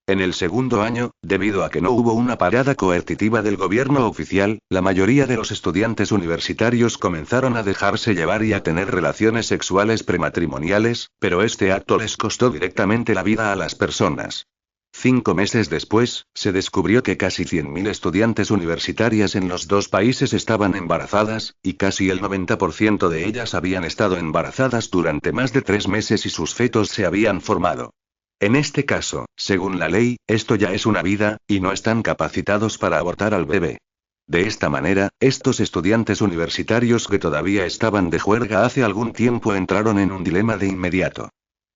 En el segundo año, debido a que no hubo una parada coercitiva del gobierno oficial, la mayoría de los estudiantes universitarios comenzaron a dejarse llevar y a tener relaciones sexuales prematrimoniales, pero este acto les costó directamente la vida a las personas. 5 meses después, se descubrió que casi 100.000 estudiantes universitarias en los dos países estaban embarazadas, y casi el 90% de ellas habían estado embarazadas durante más de 3 meses y sus fetos se habían formado. En este caso, según la ley, esto ya es una vida, y no están capacitados para abortar al bebé. De esta manera, estos estudiantes universitarios que todavía estaban de juerga hace algún tiempo entraron en un dilema de inmediato.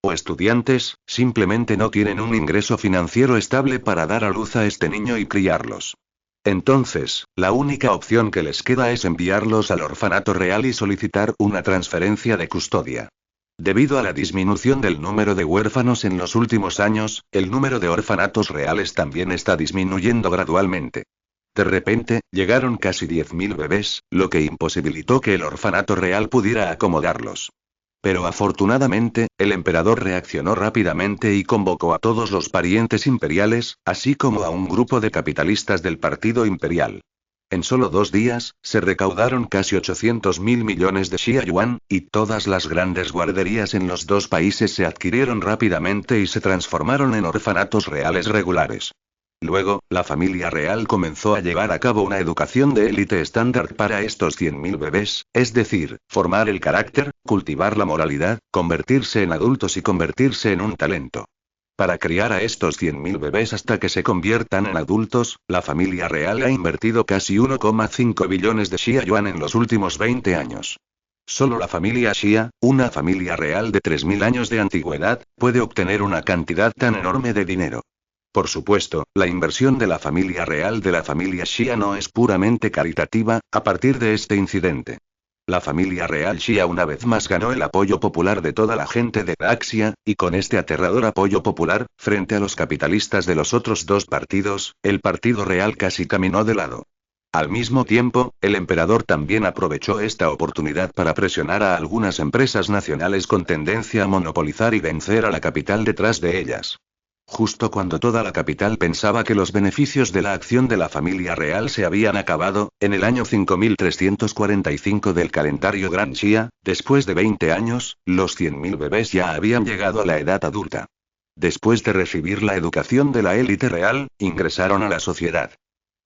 O estudiantes, simplemente no tienen un ingreso financiero estable para dar a luz a este niño y criarlos. Entonces, la única opción que les queda es enviarlos al orfanato real y solicitar una transferencia de custodia. Debido a la disminución del número de huérfanos en los últimos años, el número de orfanatos reales también está disminuyendo gradualmente. De repente, llegaron casi 10.000 bebés, lo que imposibilitó que el orfanato real pudiera acomodarlos. Pero afortunadamente, el emperador reaccionó rápidamente y convocó a todos los parientes imperiales, así como a un grupo de capitalistas del partido imperial. En solo 2 días, se recaudaron casi 800.000 millones de Xia yuan, y todas las grandes guarderías en los dos países se adquirieron rápidamente y se transformaron en orfanatos reales regulares. Luego, la familia real comenzó a llevar a cabo una educación de élite estándar para estos 100.000 bebés, es decir, formar el carácter, cultivar la moralidad, convertirse en adultos y convertirse en un talento. Para criar a estos 100.000 bebés hasta que se conviertan en adultos, la familia real ha invertido casi 1,5 billones de Xia yuan en los últimos 20 años. Solo la familia Xia, una familia real de 3.000 años de antigüedad, puede obtener una cantidad tan enorme de dinero. Por supuesto, la inversión de la familia real de la familia Xia no es puramente caritativa, a partir de este incidente. La familia real Xia una vez más ganó el apoyo popular de toda la gente de Daxia, y con este aterrador apoyo popular, frente a los capitalistas de los otros dos partidos, el partido real casi caminó de lado. Al mismo tiempo, el emperador también aprovechó esta oportunidad para presionar a algunas empresas nacionales con tendencia a monopolizar y vencer a la capital detrás de ellas. Justo cuando toda la capital pensaba que los beneficios de la acción de la familia real se habían acabado, en el año 5345 del calendario Gran Xia, después de 20 años, los 100.000 bebés ya habían llegado a la edad adulta. Después de recibir la educación de la élite real, ingresaron a la sociedad.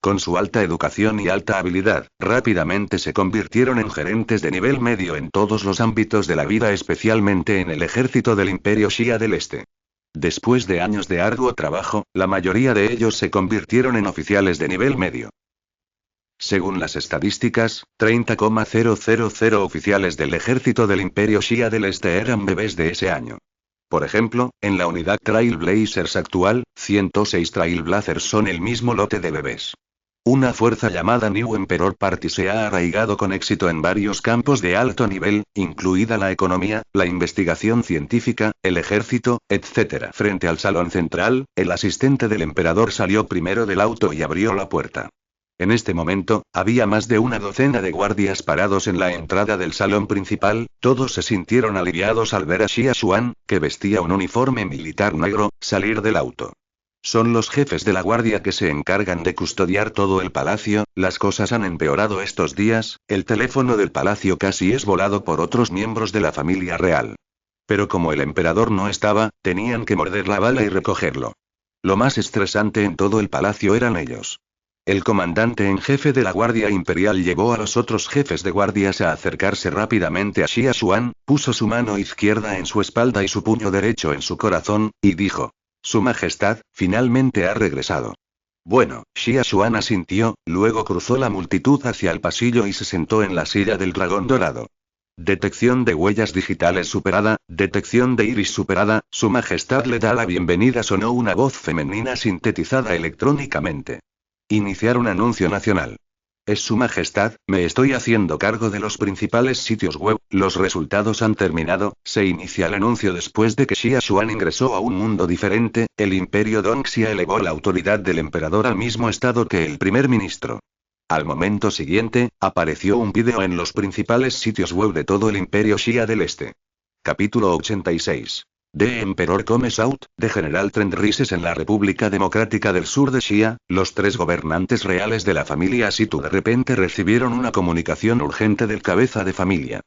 Con su alta educación y alta habilidad, rápidamente se convirtieron en gerentes de nivel medio en todos los ámbitos de la vida, especialmente en el ejército del Imperio Xia del Este. Después de años de arduo trabajo, la mayoría de ellos se convirtieron en oficiales de nivel medio. Según las estadísticas, 30,000 oficiales del ejército del Imperio Xia del Este eran bebés de ese año. Por ejemplo, en la unidad Trailblazers actual, 106 Trailblazers son el mismo lote de bebés. Una fuerza llamada New Emperor Party se ha arraigado con éxito en varios campos de alto nivel, incluida la economía, la investigación científica, el ejército, etc. Frente al salón central, el asistente del emperador salió primero del auto y abrió la puerta. En este momento, había más de una docena de guardias parados en la entrada del salón principal, todos se sintieron aliviados al ver a Xia Xuan, que vestía un uniforme militar negro, salir del auto. Son los jefes de la guardia que se encargan de custodiar todo el palacio, las cosas han empeorado estos días, el teléfono del palacio casi es volado por otros miembros de la familia real. Pero como el emperador no estaba, tenían que morder la bala y recogerlo. Lo más estresante en todo el palacio eran ellos. El comandante en jefe de la Guardia Imperial llevó a los otros jefes de guardias a acercarse rápidamente a Xia Xuan, puso su mano izquierda en su espalda y su puño derecho en su corazón, y dijo: Su Majestad, finalmente ha regresado. Bueno, Xia Xuan asintió, luego cruzó la multitud hacia el pasillo y se sentó en la silla del dragón dorado. Detección de huellas digitales superada, detección de iris superada, Su Majestad le da la bienvenida, sonó una voz femenina sintetizada electrónicamente. Iniciar un anuncio nacional. Es Su Majestad, me estoy haciendo cargo de los principales sitios web, los resultados han terminado, se inicia el anuncio después de que Xia Xuan ingresó a un mundo diferente, el Imperio Dongxia elevó la autoridad del emperador al mismo estado que el primer ministro. Al momento siguiente, apareció un vídeo en los principales sitios web de todo el Imperio Xia del Este. Capítulo 86. De Emperor Comes Out, de General Trend Rises en la República Democrática del Sur de Xia, los tres gobernantes reales de la familia Situ de repente recibieron una comunicación urgente del cabeza de familia.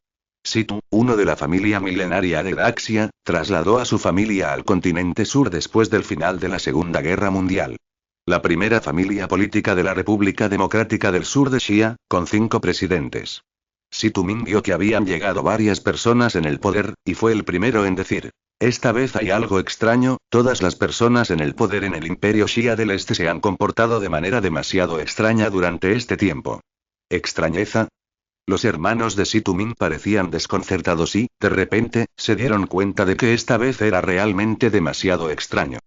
Situ, uno de la familia milenaria de Daxia, trasladó a su familia al continente sur después del final de la Segunda Guerra Mundial. La primera familia política de la República Democrática del Sur de Xia, con 5 presidentes. Situ Min vio que habían llegado varias personas en el poder, y fue el primero en decir: esta vez hay algo extraño, todas las personas en el poder en el Imperio Xia del Este se han comportado de manera demasiado extraña durante este tiempo. ¿Extrañeza? Los hermanos de Situ Min parecían desconcertados y, de repente, se dieron cuenta de que esta vez era realmente demasiado extraño.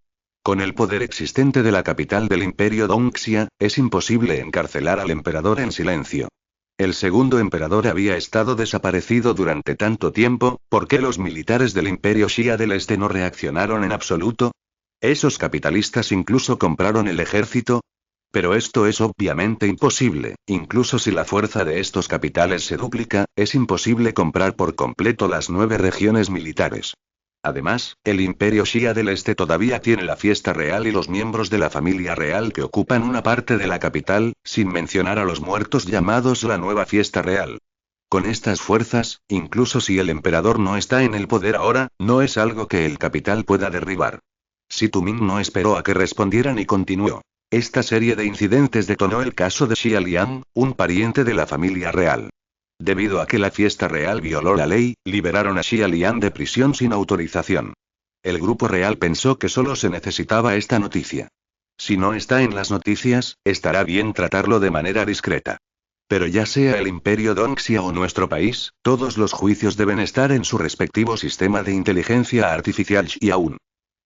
Con el poder existente de la capital del Imperio Dongxia, es imposible encarcelar al emperador en silencio. El segundo emperador había estado desaparecido durante tanto tiempo, ¿por qué los militares del Imperio Xia del Este no reaccionaron en absoluto? ¿Esos capitalistas incluso compraron el ejército? Pero esto es obviamente imposible, incluso si la fuerza de estos capitales se duplica, es imposible comprar por completo las 9 regiones militares. Además, el Imperio Xia del Este todavía tiene la fiesta real y los miembros de la familia real que ocupan una parte de la capital, sin mencionar a los muertos llamados la nueva fiesta real. Con estas fuerzas, incluso si el emperador no está en el poder ahora, no es algo que el capital pueda derribar. Situ Min no esperó a que respondieran y continuó. Esta serie de incidentes detonó el caso de Xia Liang, un pariente de la familia real. Debido a que la fiesta real violó la ley, liberaron a Xia Liang de prisión sin autorización. El grupo real pensó que solo se necesitaba esta noticia. Si no está en las noticias, estará bien tratarlo de manera discreta. Pero ya sea el Imperio Dongxia o nuestro país, todos los juicios deben estar en su respectivo sistema de inteligencia artificial Xiaun.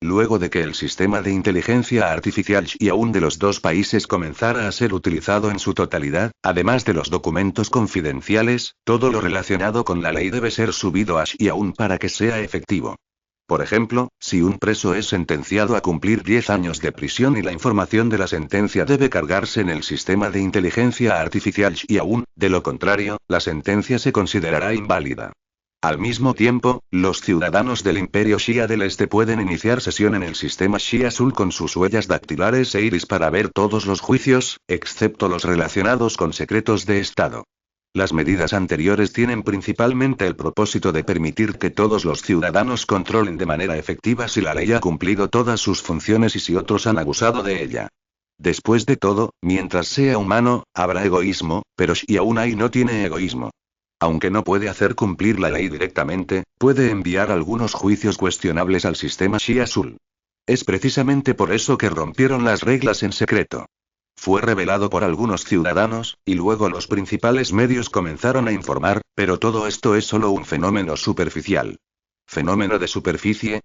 Luego de que el sistema de inteligencia artificial Xiaun de los dos países comenzara a ser utilizado en su totalidad, además de los documentos confidenciales, todo lo relacionado con la ley debe ser subido a Xiaun para que sea efectivo. Por ejemplo, si un preso es sentenciado a cumplir 10 años de prisión y la información de la sentencia debe cargarse en el sistema de inteligencia artificial Xiaun, de lo contrario, la sentencia se considerará inválida. Al mismo tiempo, los ciudadanos del Imperio Xia del Este pueden iniciar sesión en el sistema Xia Azul con sus huellas dactilares e iris para ver todos los juicios, excepto los relacionados con secretos de Estado. Las medidas anteriores tienen principalmente el propósito de permitir que todos los ciudadanos controlen de manera efectiva si la ley ha cumplido todas sus funciones y si otros han abusado de ella. Después de todo, mientras sea humano, habrá egoísmo, pero Xiaunai no tiene egoísmo. Aunque no puede hacer cumplir la ley directamente, puede enviar algunos juicios cuestionables al sistema Xia Azul. Es precisamente por eso que rompieron las reglas en secreto. Fue revelado por algunos ciudadanos, y luego los principales medios comenzaron a informar, pero todo esto es solo un fenómeno superficial. ¿Fenómeno de superficie?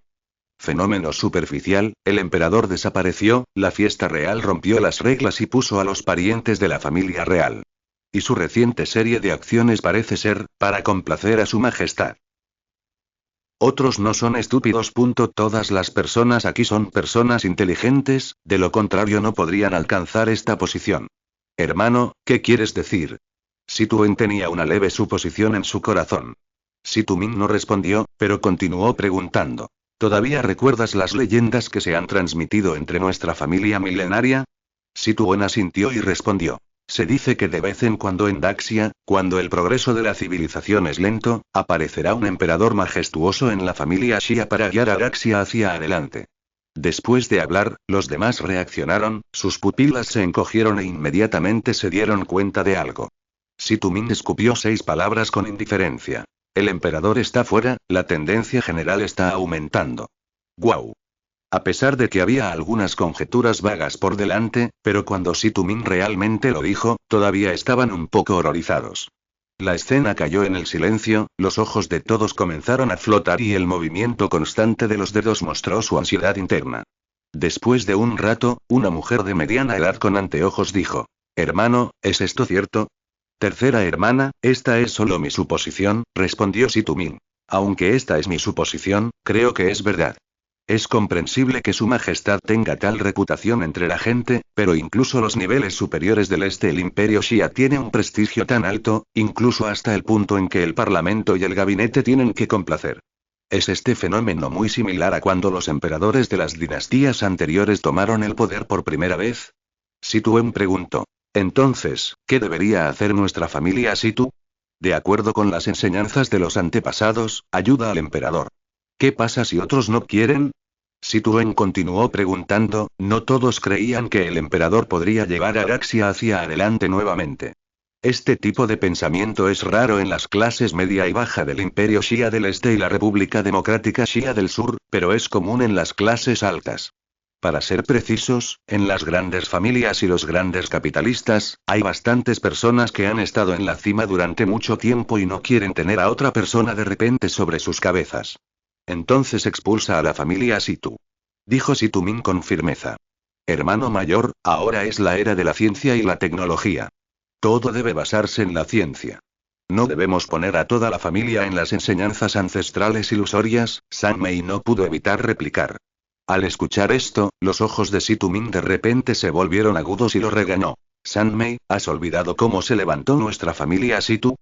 Fenómeno superficial, el emperador desapareció, la fiesta real rompió las reglas y puso a los parientes de la familia real. Y su reciente serie de acciones parece ser, para complacer a su majestad. Otros no son estúpidos. Todas las personas aquí son personas inteligentes, de lo contrario no podrían alcanzar esta posición. Hermano, ¿qué quieres decir? Situen tenía una leve suposición en su corazón. Situmin no respondió, pero continuó preguntando. ¿Todavía recuerdas las leyendas que se han transmitido entre nuestra familia milenaria? Situen asintió y respondió. Se dice que de vez en cuando en Daxia, cuando el progreso de la civilización es lento, aparecerá un emperador majestuoso en la familia Xia para guiar a Daxia hacia adelante. Después de hablar, los demás reaccionaron, sus pupilas se encogieron e inmediatamente se dieron cuenta de algo. Situmin escupió 6 palabras con indiferencia. El emperador está fuera, la tendencia general está aumentando. ¡Guau! A pesar de que había algunas conjeturas vagas por delante, pero cuando Situmin realmente lo dijo, todavía estaban un poco horrorizados. La escena cayó en el silencio, los ojos de todos comenzaron a flotar y el movimiento constante de los dedos mostró su ansiedad interna. Después de un rato, una mujer de mediana edad con anteojos dijo: Hermano, ¿es esto cierto? Tercera hermana, esta es solo mi suposición, respondió Situmin. Aunque esta es mi suposición, creo que es verdad. Es comprensible que su majestad tenga tal reputación entre la gente, pero incluso los niveles superiores del el imperio Xia tiene un prestigio tan alto, incluso hasta el punto en que el parlamento y el gabinete tienen que complacer. ¿Es este fenómeno muy similar a cuando los emperadores de las dinastías anteriores tomaron el poder por primera vez? Situen preguntó. Entonces, ¿qué debería hacer nuestra familia Situ? De acuerdo con las enseñanzas de los antepasados, ayuda al emperador. ¿Qué pasa si otros no quieren? Situen continuó preguntando, no todos creían que el emperador podría llevar a Daxia hacia adelante nuevamente. Este tipo de pensamiento es raro en las clases media y baja del imperio Xia del Este y la República Democrática Xia del Sur, pero es común en las clases altas. Para ser precisos, en las grandes familias y los grandes capitalistas, hay bastantes personas que han estado en la cima durante mucho tiempo y no quieren tener a otra persona de repente sobre sus cabezas. Entonces expulsa a la familia Situ. Dijo Situmin con firmeza. Hermano mayor, ahora es la era de la ciencia y la tecnología. Todo debe basarse en la ciencia. No debemos poner a toda la familia en las enseñanzas ancestrales ilusorias, Sanmei no pudo evitar replicar. Al escuchar esto, los ojos de Situmin de repente se volvieron agudos y lo regañó. Sanmei, ¿has olvidado cómo se levantó nuestra familia Situ?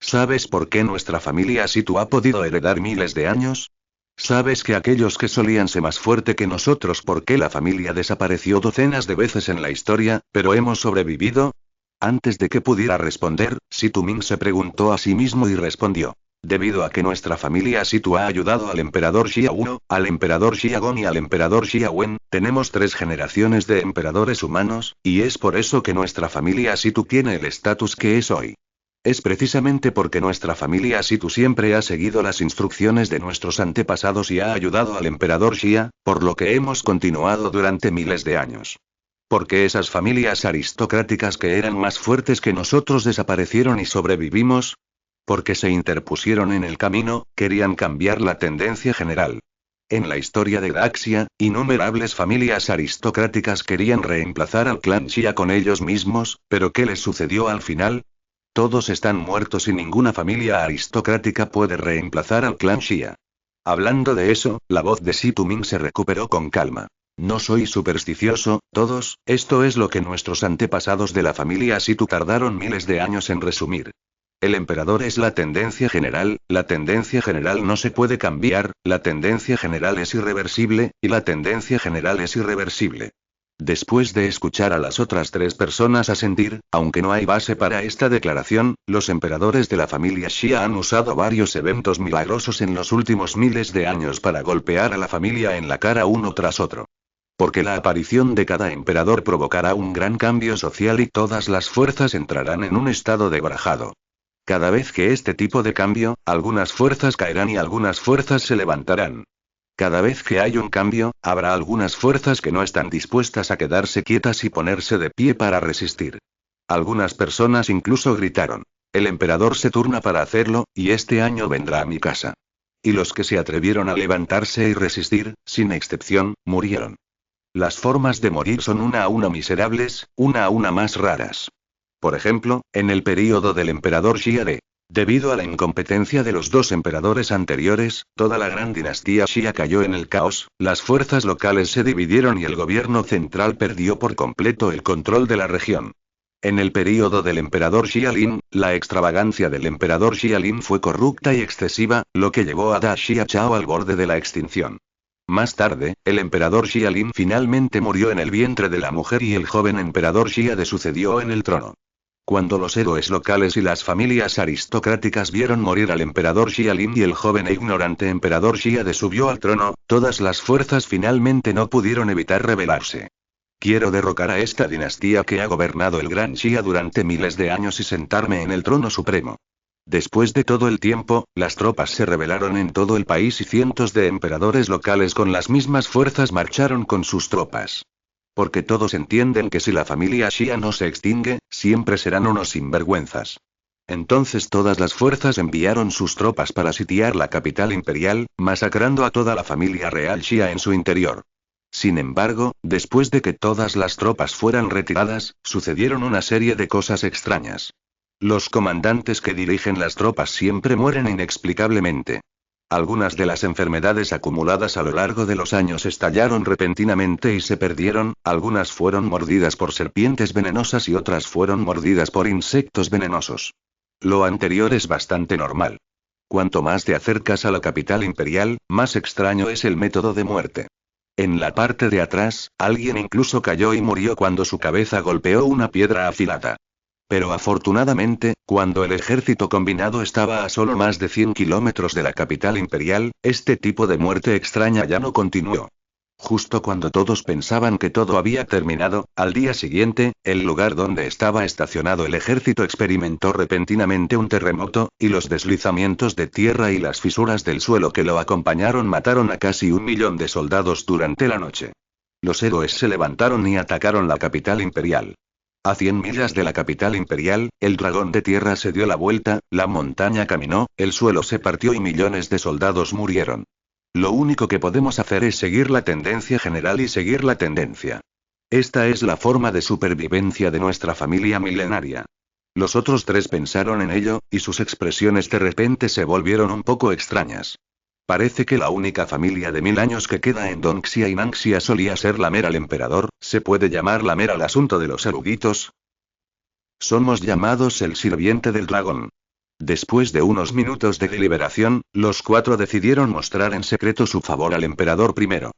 ¿Sabes por qué nuestra familia Situ ha podido heredar miles de años? ¿Sabes que aquellos que solían ser más fuerte que nosotros porque la familia desapareció docenas de veces en la historia, pero hemos sobrevivido? Antes de que pudiera responder, Situmin se preguntó a sí mismo y respondió. Debido a que nuestra familia Situ ha ayudado al emperador Xia I, al emperador Xia Gong y al emperador Xia Wen, tenemos 3 generaciones de emperadores humanos, y es por eso que nuestra familia Situ tiene el estatus que es hoy. Es precisamente porque nuestra familia Situ siempre ha seguido las instrucciones de nuestros antepasados y ha ayudado al emperador Xia, por lo que hemos continuado durante miles de años. Porque esas familias aristocráticas que eran más fuertes que nosotros desaparecieron y sobrevivimos. Porque se interpusieron en el camino, querían cambiar la tendencia general. En la historia de Daxia, innumerables familias aristocráticas querían reemplazar al clan Xia con ellos mismos, pero ¿qué les sucedió al final? Todos están muertos y ninguna familia aristocrática puede reemplazar al clan Xia. Hablando de eso, la voz de Situmin se recuperó con calma. No soy supersticioso, todos, esto es lo que nuestros antepasados de la familia Situ tardaron miles de años en resumir. El emperador es la tendencia general no se puede cambiar, la tendencia general es irreversible, y la tendencia general es irreversible. Después de escuchar a las otras 3 personas asentir, aunque no hay base para esta declaración, los emperadores de la familia Xia han usado varios eventos milagrosos en los últimos miles de años para golpear a la familia en la cara uno tras otro. Porque la aparición de cada emperador provocará un gran cambio social y todas las fuerzas entrarán en un estado de barajado. Cada vez que este tipo de cambio, algunas fuerzas caerán y algunas fuerzas se levantarán. Cada vez que hay un cambio, habrá algunas fuerzas que no están dispuestas a quedarse quietas y ponerse de pie para resistir. Algunas personas incluso gritaron. El emperador se turna para hacerlo, y este año vendrá a mi casa. Y los que se atrevieron a levantarse y resistir, sin excepción, murieron. Las formas de morir son una a una miserables, una a una más raras. Por ejemplo, en el período del emperador Xia de. Debido a la incompetencia de los 2 emperadores anteriores, toda la gran dinastía Xia cayó en el caos, las fuerzas locales se dividieron y el gobierno central perdió por completo el control de la región. En el período del emperador Xialin, la extravagancia del emperador Xialin fue corrupta y excesiva, lo que llevó a Da Xiachao al borde de la extinción. Más tarde, el emperador Xialin finalmente murió en el vientre de la mujer y el joven emperador Xia sucedió en el trono. Cuando los héroes locales y las familias aristocráticas vieron morir al emperador Xialin y el joven e ignorante emperador Xia subió al trono, todas las fuerzas finalmente no pudieron evitar rebelarse. Quiero derrocar a esta dinastía que ha gobernado el gran Xia durante miles de años y sentarme en el trono supremo. Después de todo el tiempo, las tropas se rebelaron en todo el país y cientos de emperadores locales con las mismas fuerzas marcharon con sus tropas. Porque todos entienden que si la familia Xia no se extingue, siempre serán unos sinvergüenzas. Entonces todas las fuerzas enviaron sus tropas para sitiar la capital imperial, masacrando a toda la familia real Xia en su interior. Sin embargo, después de que todas las tropas fueran retiradas, sucedieron una serie de cosas extrañas. Los comandantes que dirigen las tropas siempre mueren inexplicablemente. Algunas de las enfermedades acumuladas a lo largo de los años estallaron repentinamente y se perdieron, algunas fueron mordidas por serpientes venenosas y otras fueron mordidas por insectos venenosos. Lo anterior es bastante normal. Cuanto más te acercas a la capital imperial, más extraño es el método de muerte. En la parte de atrás, alguien incluso cayó y murió cuando su cabeza golpeó una piedra afilada. Pero afortunadamente, cuando el ejército combinado estaba a solo más de 100 kilómetros de la capital imperial, este tipo de muerte extraña ya no continuó. Justo cuando todos pensaban que todo había terminado, al día siguiente, el lugar donde estaba estacionado el ejército experimentó repentinamente un terremoto, y los deslizamientos de tierra y las fisuras del suelo que lo acompañaron mataron a casi 1 millón de soldados durante la noche. Los héroes se levantaron y atacaron la capital imperial. A 100 millas de la capital imperial, el dragón de tierra se dio la vuelta, la montaña caminó, el suelo se partió y millones de soldados murieron. Lo único que podemos hacer es seguir la tendencia general y seguir la tendencia. Esta es la forma de supervivencia de nuestra familia milenaria. Los otros tres pensaron en ello, y sus expresiones de repente se volvieron un poco extrañas. Parece que la única familia de 1000 años que queda en Dongxia y Nangxia solía ser la mera al emperador, ¿se puede llamar la mera al asunto de los eruguitos? Somos llamados el sirviente del dragón. Después de unos minutos de deliberación, los cuatro decidieron mostrar en secreto su favor al emperador primero.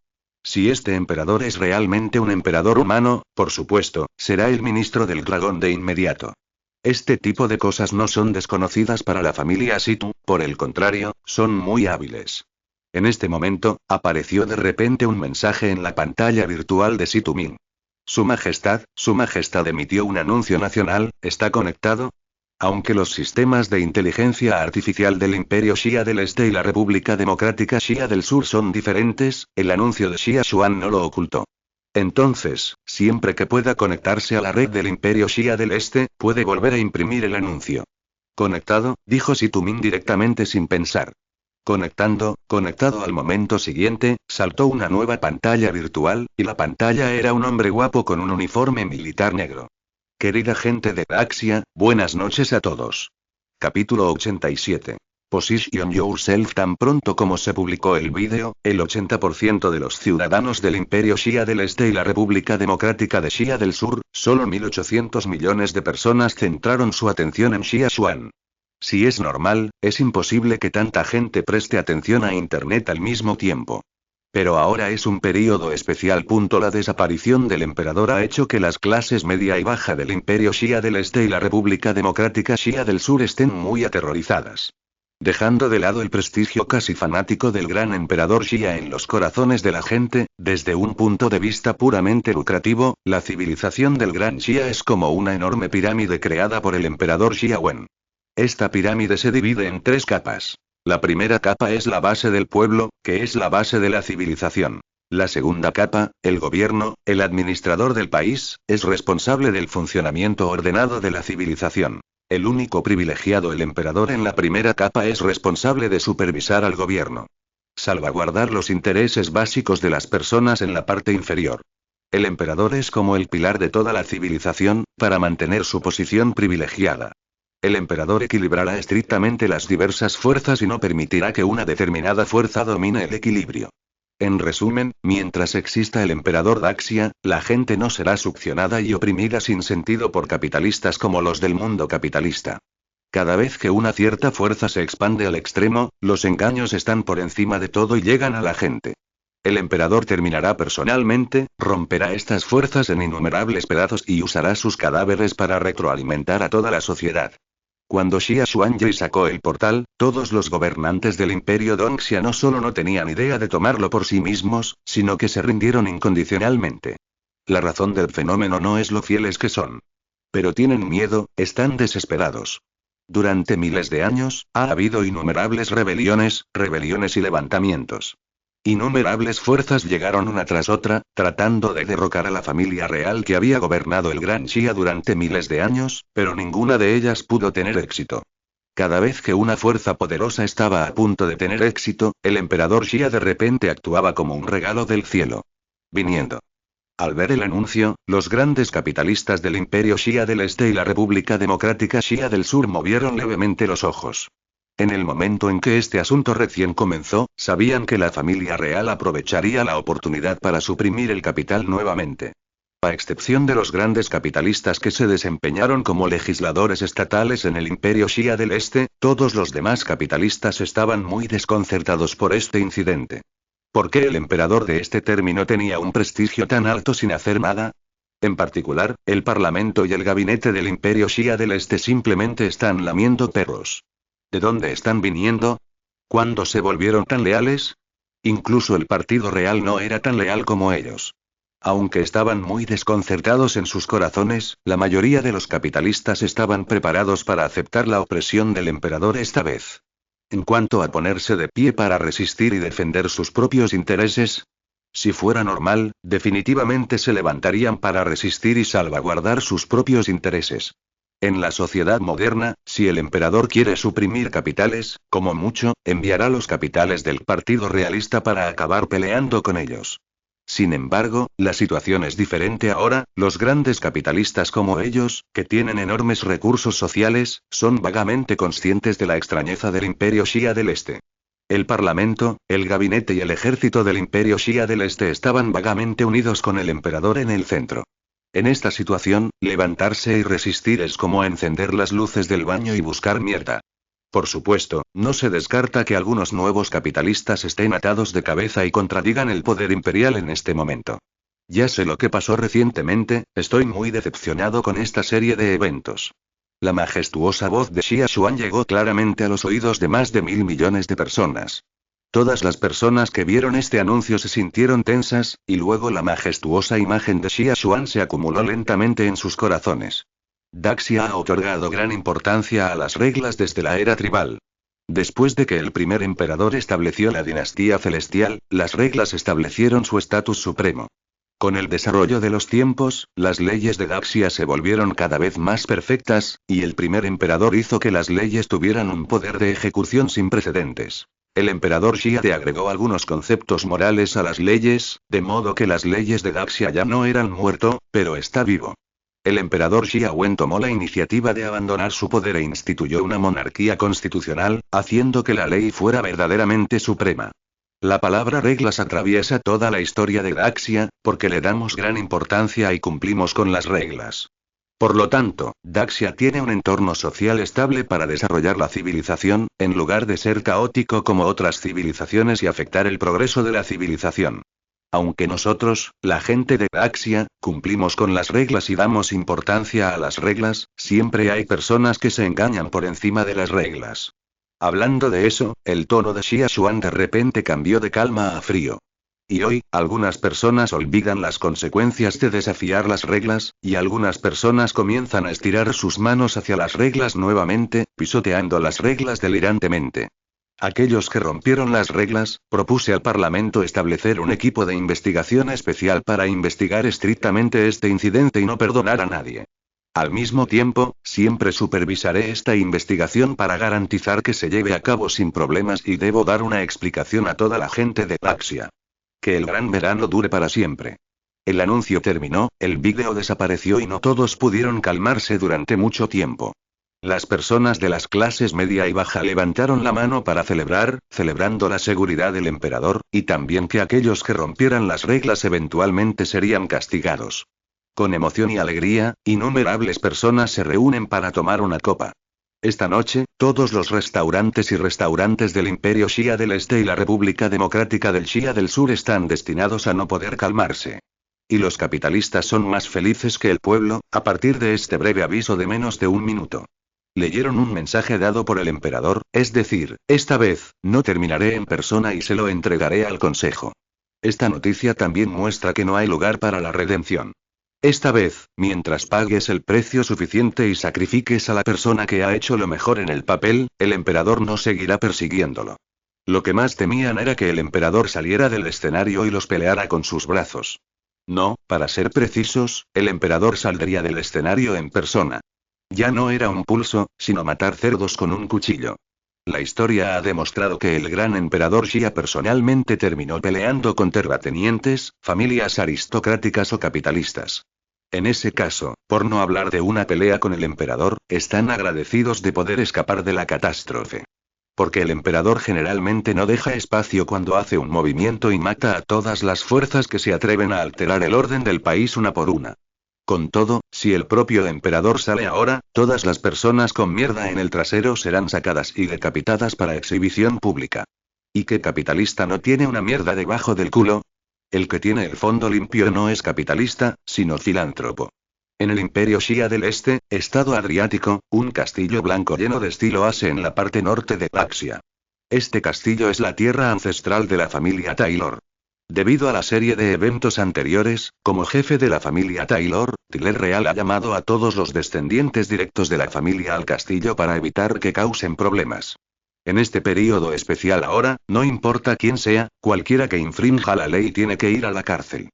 Si este emperador es realmente un emperador humano, por supuesto, será el ministro del dragón de inmediato. Este tipo de cosas no son desconocidas para la familia Situ, por el contrario, son muy hábiles. En este momento, apareció de repente un mensaje en la pantalla virtual de Situ Min. Su Majestad emitió un anuncio nacional, ¿está conectado? Aunque los sistemas de inteligencia artificial del Imperio Xia del Este y la República Democrática Xia del Sur son diferentes, el anuncio de Xia Xuan no lo ocultó. Entonces, siempre que pueda conectarse a la red del Imperio Xia del Este, puede volver a imprimir el anuncio. Conectado, dijo Situmin directamente sin pensar. Conectado al momento siguiente, saltó una nueva pantalla virtual, y la pantalla era un hombre guapo con un uniforme militar negro. Querida gente de Daxia, buenas noches a todos. Capítulo 87. Position Yourself. Tan pronto como se publicó el vídeo, el 80% de los ciudadanos del Imperio Xia del Este y la República Democrática de Xia del Sur, solo 1.800 millones de personas centraron su atención en Xia Xuan. Si es normal, es imposible que tanta gente preste atención a Internet al mismo tiempo. Pero ahora es un período especial. La desaparición del emperador ha hecho que las clases media y baja del Imperio Xia del Este y la República Democrática Xia del Sur estén muy aterrorizadas. Dejando de lado el prestigio casi fanático del gran emperador Xia en los corazones de la gente, desde un punto de vista puramente lucrativo, la civilización del gran Xia es como una enorme pirámide creada por el emperador Xia Wen. Esta pirámide se divide en 3 capas. La primera capa es la base del pueblo, que es la base de la civilización. La segunda capa, el gobierno, el administrador del país, es responsable del funcionamiento ordenado de la civilización. El único privilegiado, el emperador en la primera capa, es responsable de supervisar al gobierno. Salvaguardar los intereses básicos de las personas en la parte inferior. El emperador es como el pilar de toda la civilización, para mantener su posición privilegiada. El emperador equilibrará estrictamente las diversas fuerzas y no permitirá que una determinada fuerza domine el equilibrio. En resumen, mientras exista el emperador Daxia, la gente no será succionada y oprimida sin sentido por capitalistas como los del mundo capitalista. Cada vez que una cierta fuerza se expande al extremo, los engaños están por encima de todo y llegan a la gente. El emperador terminará personalmente, romperá estas fuerzas en innumerables pedazos y usará sus cadáveres para retroalimentar a toda la sociedad. Cuando Xia Xuanyei sacó el portal, todos los gobernantes del imperio Dongxia no solo no tenían idea de tomarlo por sí mismos, sino que se rindieron incondicionalmente. La razón del fenómeno no es lo fieles que son. Pero tienen miedo, están desesperados. Durante miles de años, ha habido innumerables rebeliones y levantamientos. Innumerables fuerzas llegaron una tras otra, tratando de derrocar a la familia real que había gobernado el Gran Xia durante miles de años, pero ninguna de ellas pudo tener éxito. Cada vez que una fuerza poderosa estaba a punto de tener éxito, el emperador Xia de repente actuaba como un regalo del cielo. Viniendo. Al ver el anuncio, los grandes capitalistas del Imperio Xia del Este y la República Democrática Xia del Sur movieron levemente los ojos. En el momento en que este asunto recién comenzó, sabían que la familia real aprovecharía la oportunidad para suprimir el capital nuevamente. A excepción de los grandes capitalistas que se desempeñaron como legisladores estatales en el Imperio Xia del Este, todos los demás capitalistas estaban muy desconcertados por este incidente. ¿Por qué el emperador de este término tenía un prestigio tan alto sin hacer nada? En particular, el parlamento y el gabinete del Imperio Xia del Este simplemente están lamiendo perros. ¿De dónde están viniendo? ¿Cuándo se volvieron tan leales? Incluso el Partido Real no era tan leal como ellos. Aunque estaban muy desconcertados en sus corazones, la mayoría de los capitalistas estaban preparados para aceptar la opresión del emperador esta vez. En cuanto a ponerse de pie para resistir y defender sus propios intereses, si fuera normal, definitivamente se levantarían para resistir y salvaguardar sus propios intereses. En la sociedad moderna, si el emperador quiere suprimir capitales, como mucho, enviará los capitales del Partido Realista para acabar peleando con ellos. Sin embargo, la situación es diferente ahora, los grandes capitalistas como ellos, que tienen enormes recursos sociales, son vagamente conscientes de la extrañeza del Imperio Xia del Este. El Parlamento, el gabinete y el ejército del Imperio Xia del Este estaban vagamente unidos con el emperador en el centro. En esta situación, levantarse y resistir es como encender las luces del baño y buscar mierda. Por supuesto, no se descarta que algunos nuevos capitalistas estén atados de cabeza y contradigan el poder imperial en este momento. Ya sé lo que pasó recientemente, estoy muy decepcionado con esta serie de eventos. La majestuosa voz de Xia Xuan llegó claramente a los oídos de más de 1.000 millones de personas. Todas las personas que vieron este anuncio se sintieron tensas, y luego la majestuosa imagen de Xia Xuan se acumuló lentamente en sus corazones. Daxia ha otorgado gran importancia a las reglas desde la era tribal. Después de que el primer emperador estableció la dinastía celestial, las reglas establecieron su estatus supremo. Con el desarrollo de los tiempos, las leyes de Daxia se volvieron cada vez más perfectas, y el primer emperador hizo que las leyes tuvieran un poder de ejecución sin precedentes. El emperador Xia de agregó algunos conceptos morales a las leyes, de modo que las leyes de Daxia ya no eran muerto, pero está vivo. El emperador Xia Wen tomó la iniciativa de abandonar su poder e instituyó una monarquía constitucional, haciendo que la ley fuera verdaderamente suprema. La palabra reglas atraviesa toda la historia de Daxia, porque le damos gran importancia y cumplimos con las reglas. Por lo tanto, Daxia tiene un entorno social estable para desarrollar la civilización, en lugar de ser caótico como otras civilizaciones y afectar el progreso de la civilización. Aunque nosotros, la gente de Daxia, cumplimos con las reglas y damos importancia a las reglas, siempre hay personas que se engañan por encima de las reglas. Hablando de eso, el tono de Xia Xuan de repente cambió de calma a frío. Y hoy, algunas personas olvidan las consecuencias de desafiar las reglas, y algunas personas comienzan a estirar sus manos hacia las reglas nuevamente, pisoteando las reglas delirantemente. Aquellos que rompieron las reglas, propuse al Parlamento establecer un equipo de investigación especial para investigar estrictamente este incidente y no perdonar a nadie. Al mismo tiempo, siempre supervisaré esta investigación para garantizar que se lleve a cabo sin problemas y debo dar una explicación a toda la gente de Daxia. Que el gran verano dure para siempre. El anuncio terminó, el vídeo desapareció y no todos pudieron calmarse durante mucho tiempo. Las personas de las clases media y baja levantaron la mano para celebrar, celebrando la seguridad del emperador, y también que aquellos que rompieran las reglas eventualmente serían castigados. Con emoción y alegría, innumerables personas se reúnen para tomar una copa. Esta noche, todos los restaurantes y restaurantes del Imperio Shia del Este y la República Democrática del Shia del Sur están destinados a no poder calmarse. Y los capitalistas son más felices que el pueblo, a partir de este breve aviso de menos de un minuto. Leyeron un mensaje dado por el emperador, es decir, esta vez, no terminaré en persona y se lo entregaré al consejo. Esta noticia también muestra que no hay lugar para la redención. Esta vez, mientras pagues el precio suficiente y sacrifiques a la persona que ha hecho lo mejor en el papel, el emperador no seguirá persiguiéndolo. Lo que más temían era que el emperador saliera del escenario y los peleara con sus brazos. No, para ser precisos, el emperador saldría del escenario en persona. Ya no era un pulso, sino matar cerdos con un cuchillo. La historia ha demostrado que el gran emperador Xia personalmente terminó peleando con terratenientes, familias aristocráticas o capitalistas. En ese caso, por no hablar de una pelea con el emperador, están agradecidos de poder escapar de la catástrofe. Porque el emperador generalmente no deja espacio cuando hace un movimiento y mata a todas las fuerzas que se atreven a alterar el orden del país una por una. Con todo, si el propio emperador sale ahora, todas las personas con mierda en el trasero serán sacadas y decapitadas para exhibición pública. ¿Y qué capitalista no tiene una mierda debajo del culo? El que tiene el fondo limpio no es capitalista, sino filántropo. En el Imperio Shia del Este, Estado Adriático, un castillo blanco lleno de estilo Ase en la parte norte de Praxia. Este castillo es la tierra ancestral de la familia Taylor. Debido a la serie de eventos anteriores, como jefe de la familia Taylor, Tiller Real ha llamado a todos los descendientes directos de la familia al castillo para evitar que causen problemas. En este período especial ahora, no importa quién sea, cualquiera que infrinja la ley tiene que ir a la cárcel.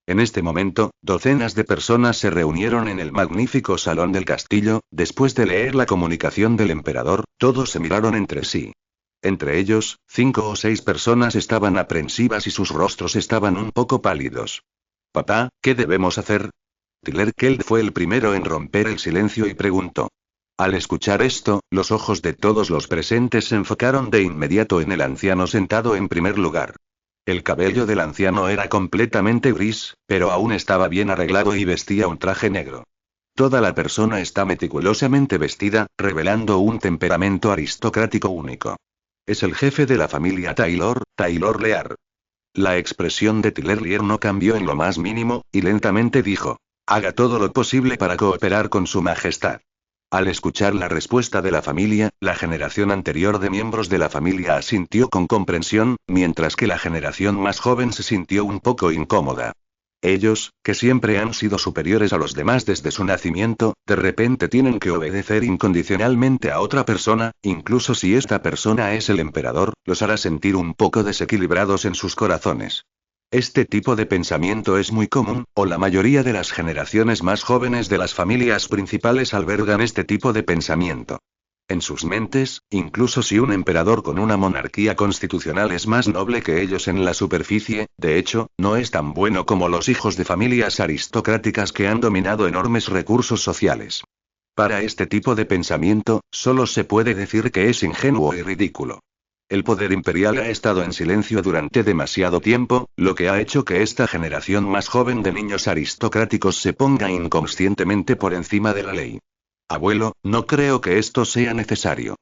En este momento, docenas de personas se reunieron en el magnífico salón del castillo, después de leer la comunicación del emperador, todos se miraron entre sí. Entre ellos, 5 o 6 personas estaban aprensivas y sus rostros estaban un poco pálidos. Papá, ¿qué debemos hacer? Tiller Keld fue el primero en romper el silencio y preguntó. Al escuchar esto, los ojos de todos los presentes se enfocaron de inmediato en el anciano sentado en primer lugar. El cabello del anciano era completamente gris, pero aún estaba bien arreglado y vestía un traje negro. Toda la persona está meticulosamente vestida, revelando un temperamento aristocrático único. Es el jefe de la familia Taylor, Taylor Lear. La expresión de Tiller Lear no cambió en lo más mínimo, y lentamente dijo: haga todo lo posible para cooperar con su majestad. Al escuchar la respuesta de la familia, la generación anterior de miembros de la familia asintió con comprensión, mientras que la generación más joven se sintió un poco incómoda. Ellos, que siempre han sido superiores a los demás desde su nacimiento, de repente tienen que obedecer incondicionalmente a otra persona, incluso si esta persona es el emperador, los hará sentir un poco desequilibrados en sus corazones. Este tipo de pensamiento es muy común, o la mayoría de las generaciones más jóvenes de las familias principales albergan este tipo de pensamiento. En sus mentes, incluso si un emperador con una monarquía constitucional es más noble que ellos en la superficie, de hecho, no es tan bueno como los hijos de familias aristocráticas que han dominado enormes recursos sociales. Para este tipo de pensamiento, solo se puede decir que es ingenuo y ridículo. El poder imperial ha estado en silencio durante demasiado tiempo, lo que ha hecho que esta generación más joven de niños aristocráticos se ponga inconscientemente por encima de la ley. Abuelo, no creo que esto sea necesario.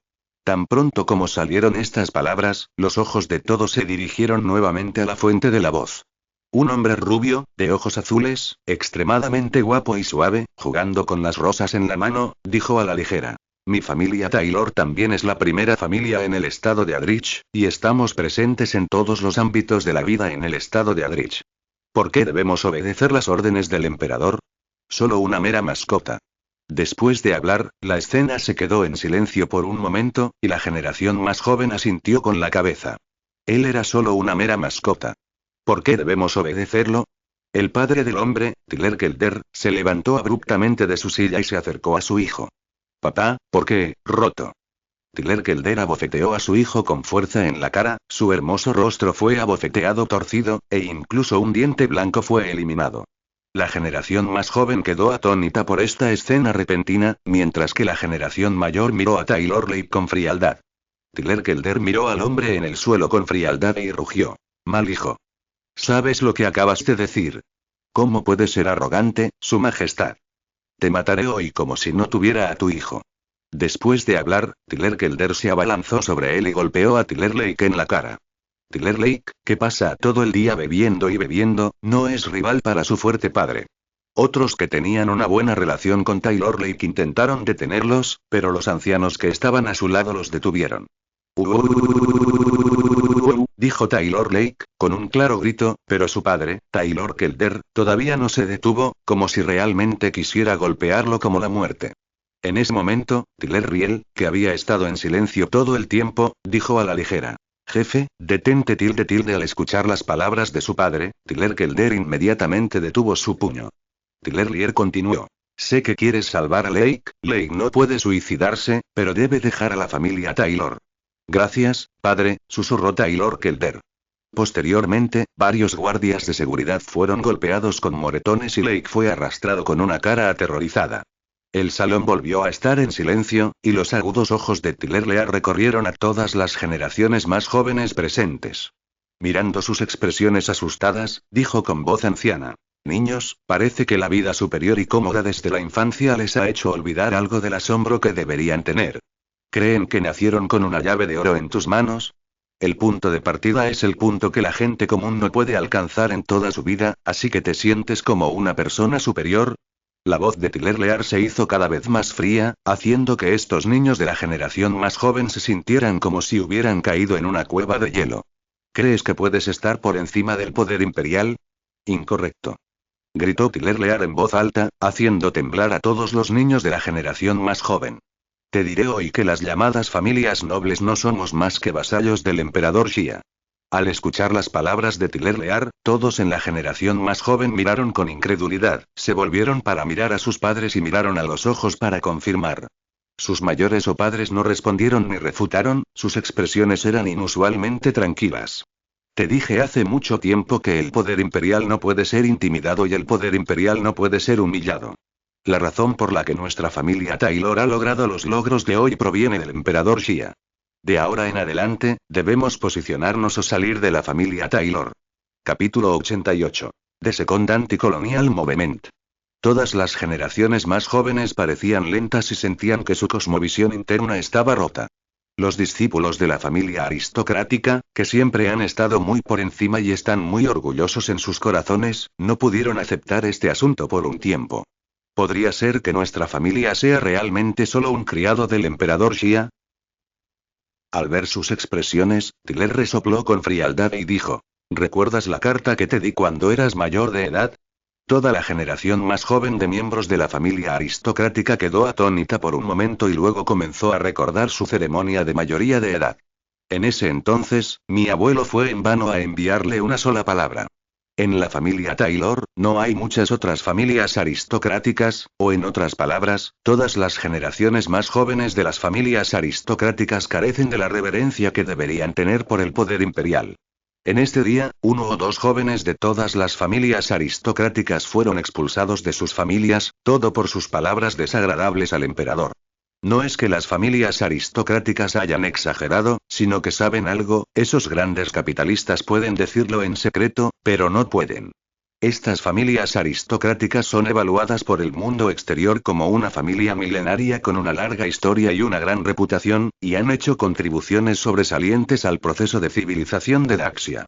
Tan pronto como salieron estas palabras, los ojos de todos se dirigieron nuevamente a la fuente de la voz. Un hombre rubio, de ojos azules, extremadamente guapo y suave, jugando con las rosas en la mano, dijo a la ligera: mi familia Taylor también es la primera familia en el estado de Adrich, y estamos presentes en todos los ámbitos de la vida en el estado de Adrich. ¿Por qué debemos obedecer las órdenes del emperador? Solo una mera mascota. Después de hablar, la escena se quedó en silencio por un momento, y la generación más joven asintió con la cabeza. Él era solo una mera mascota. ¿Por qué debemos obedecerlo? El padre del hombre, Tiller Kelder, se levantó abruptamente de su silla y se acercó a su hijo. Papá, ¿por qué, roto? Tiller Kelder abofeteó a su hijo con fuerza en la cara, su hermoso rostro fue abofeteado torcido, e incluso un diente blanco fue eliminado. La generación más joven quedó atónita por esta escena repentina, mientras que la generación mayor miró a Taylor Lake con frialdad. Tyler Kelder miró al hombre en el suelo con frialdad y rugió. Mal hijo. ¿Sabes lo que acabas de decir? ¿Cómo puede ser arrogante, su majestad? Te mataré hoy como si no tuviera a tu hijo. Después de hablar, Tyler Kelder se abalanzó sobre él y golpeó a Tyler Lake en la cara. Tyler Lake, que pasa todo el día bebiendo y bebiendo, no es rival para su fuerte padre. Otros que tenían una buena relación con Taylor Lake intentaron detenerlos, pero los ancianos que estaban a su lado los detuvieron. Dijo Taylor Lake, con un claro grito, pero su padre, Taylor Kelder, todavía no se detuvo, como si realmente quisiera golpearlo como la muerte. En ese momento, Tyler Riel, que había estado en silencio todo el tiempo, dijo a la ligera. Jefe, detente tilde al escuchar las palabras de su padre, Tyler Kelder inmediatamente detuvo su puño. Tyler Riel continuó. Sé que quieres salvar a Lake no puede suicidarse, pero debe dejar a la familia Taylor. Gracias, padre, susurró Taylor Kelder. Posteriormente, varios guardias de seguridad fueron golpeados con moretones y Lake fue arrastrado con una cara aterrorizada. El salón volvió a estar en silencio, y los agudos ojos de Tyler Lear recorrieron a todas las generaciones más jóvenes presentes. Mirando sus expresiones asustadas, dijo con voz anciana. Niños, parece que la vida superior y cómoda desde la infancia les ha hecho olvidar algo del asombro que deberían tener. ¿Creen que nacieron con una llave de oro en tus manos? El punto de partida es el punto que la gente común no puede alcanzar en toda su vida, así que te sientes como una persona superior. La voz de Tyler Lear se hizo cada vez más fría, haciendo que estos niños de la generación más joven se sintieran como si hubieran caído en una cueva de hielo. ¿Crees que puedes estar por encima del poder imperial? Incorrecto. Gritó Tyler Lear en voz alta, haciendo temblar a todos los niños de la generación más joven. Te diré hoy que las llamadas familias nobles no somos más que vasallos del emperador Xia. Al escuchar las palabras de Tyler Lear, todos en la generación más joven miraron con incredulidad, se volvieron para mirar a sus padres y miraron a los ojos para confirmar. Sus mayores o padres no respondieron ni refutaron, sus expresiones eran inusualmente tranquilas. Te dije hace mucho tiempo que el poder imperial no puede ser intimidado y el poder imperial no puede ser humillado. La razón por la que nuestra familia Taylor ha logrado los logros de hoy proviene del emperador Xia. De ahora en adelante, debemos posicionarnos o salir de la familia Taylor. Capítulo 88. The Second Anti-Colonial Movement. Todas las generaciones más jóvenes parecían lentas y sentían que su cosmovisión interna estaba rota. Los discípulos de la familia aristocrática, que siempre han estado muy por encima y están muy orgullosos en sus corazones, no pudieron aceptar este asunto por un tiempo. ¿Podría ser que nuestra familia sea realmente solo un criado del emperador Xia? Al ver sus expresiones, Tyler resopló con frialdad y dijo. ¿Recuerdas la carta que te di cuando eras mayor de edad? Toda la generación más joven de miembros de la familia aristocrática quedó atónita por un momento y luego comenzó a recordar su ceremonia de mayoría de edad. En ese entonces, mi abuelo fue en vano a enviarle una sola palabra. En la familia Taylor, no hay muchas otras familias aristocráticas, o en otras palabras, todas las generaciones más jóvenes de las familias aristocráticas carecen de la reverencia que deberían tener por el poder imperial. En este día, 1 o 2 jóvenes de todas las familias aristocráticas fueron expulsados de sus familias, todo por sus palabras desagradables al emperador. No es que las familias aristocráticas hayan exagerado, sino que saben algo, esos grandes capitalistas pueden decirlo en secreto, pero no pueden. Estas familias aristocráticas son evaluadas por el mundo exterior como una familia milenaria con una larga historia y una gran reputación, y han hecho contribuciones sobresalientes al proceso de civilización de Daxia.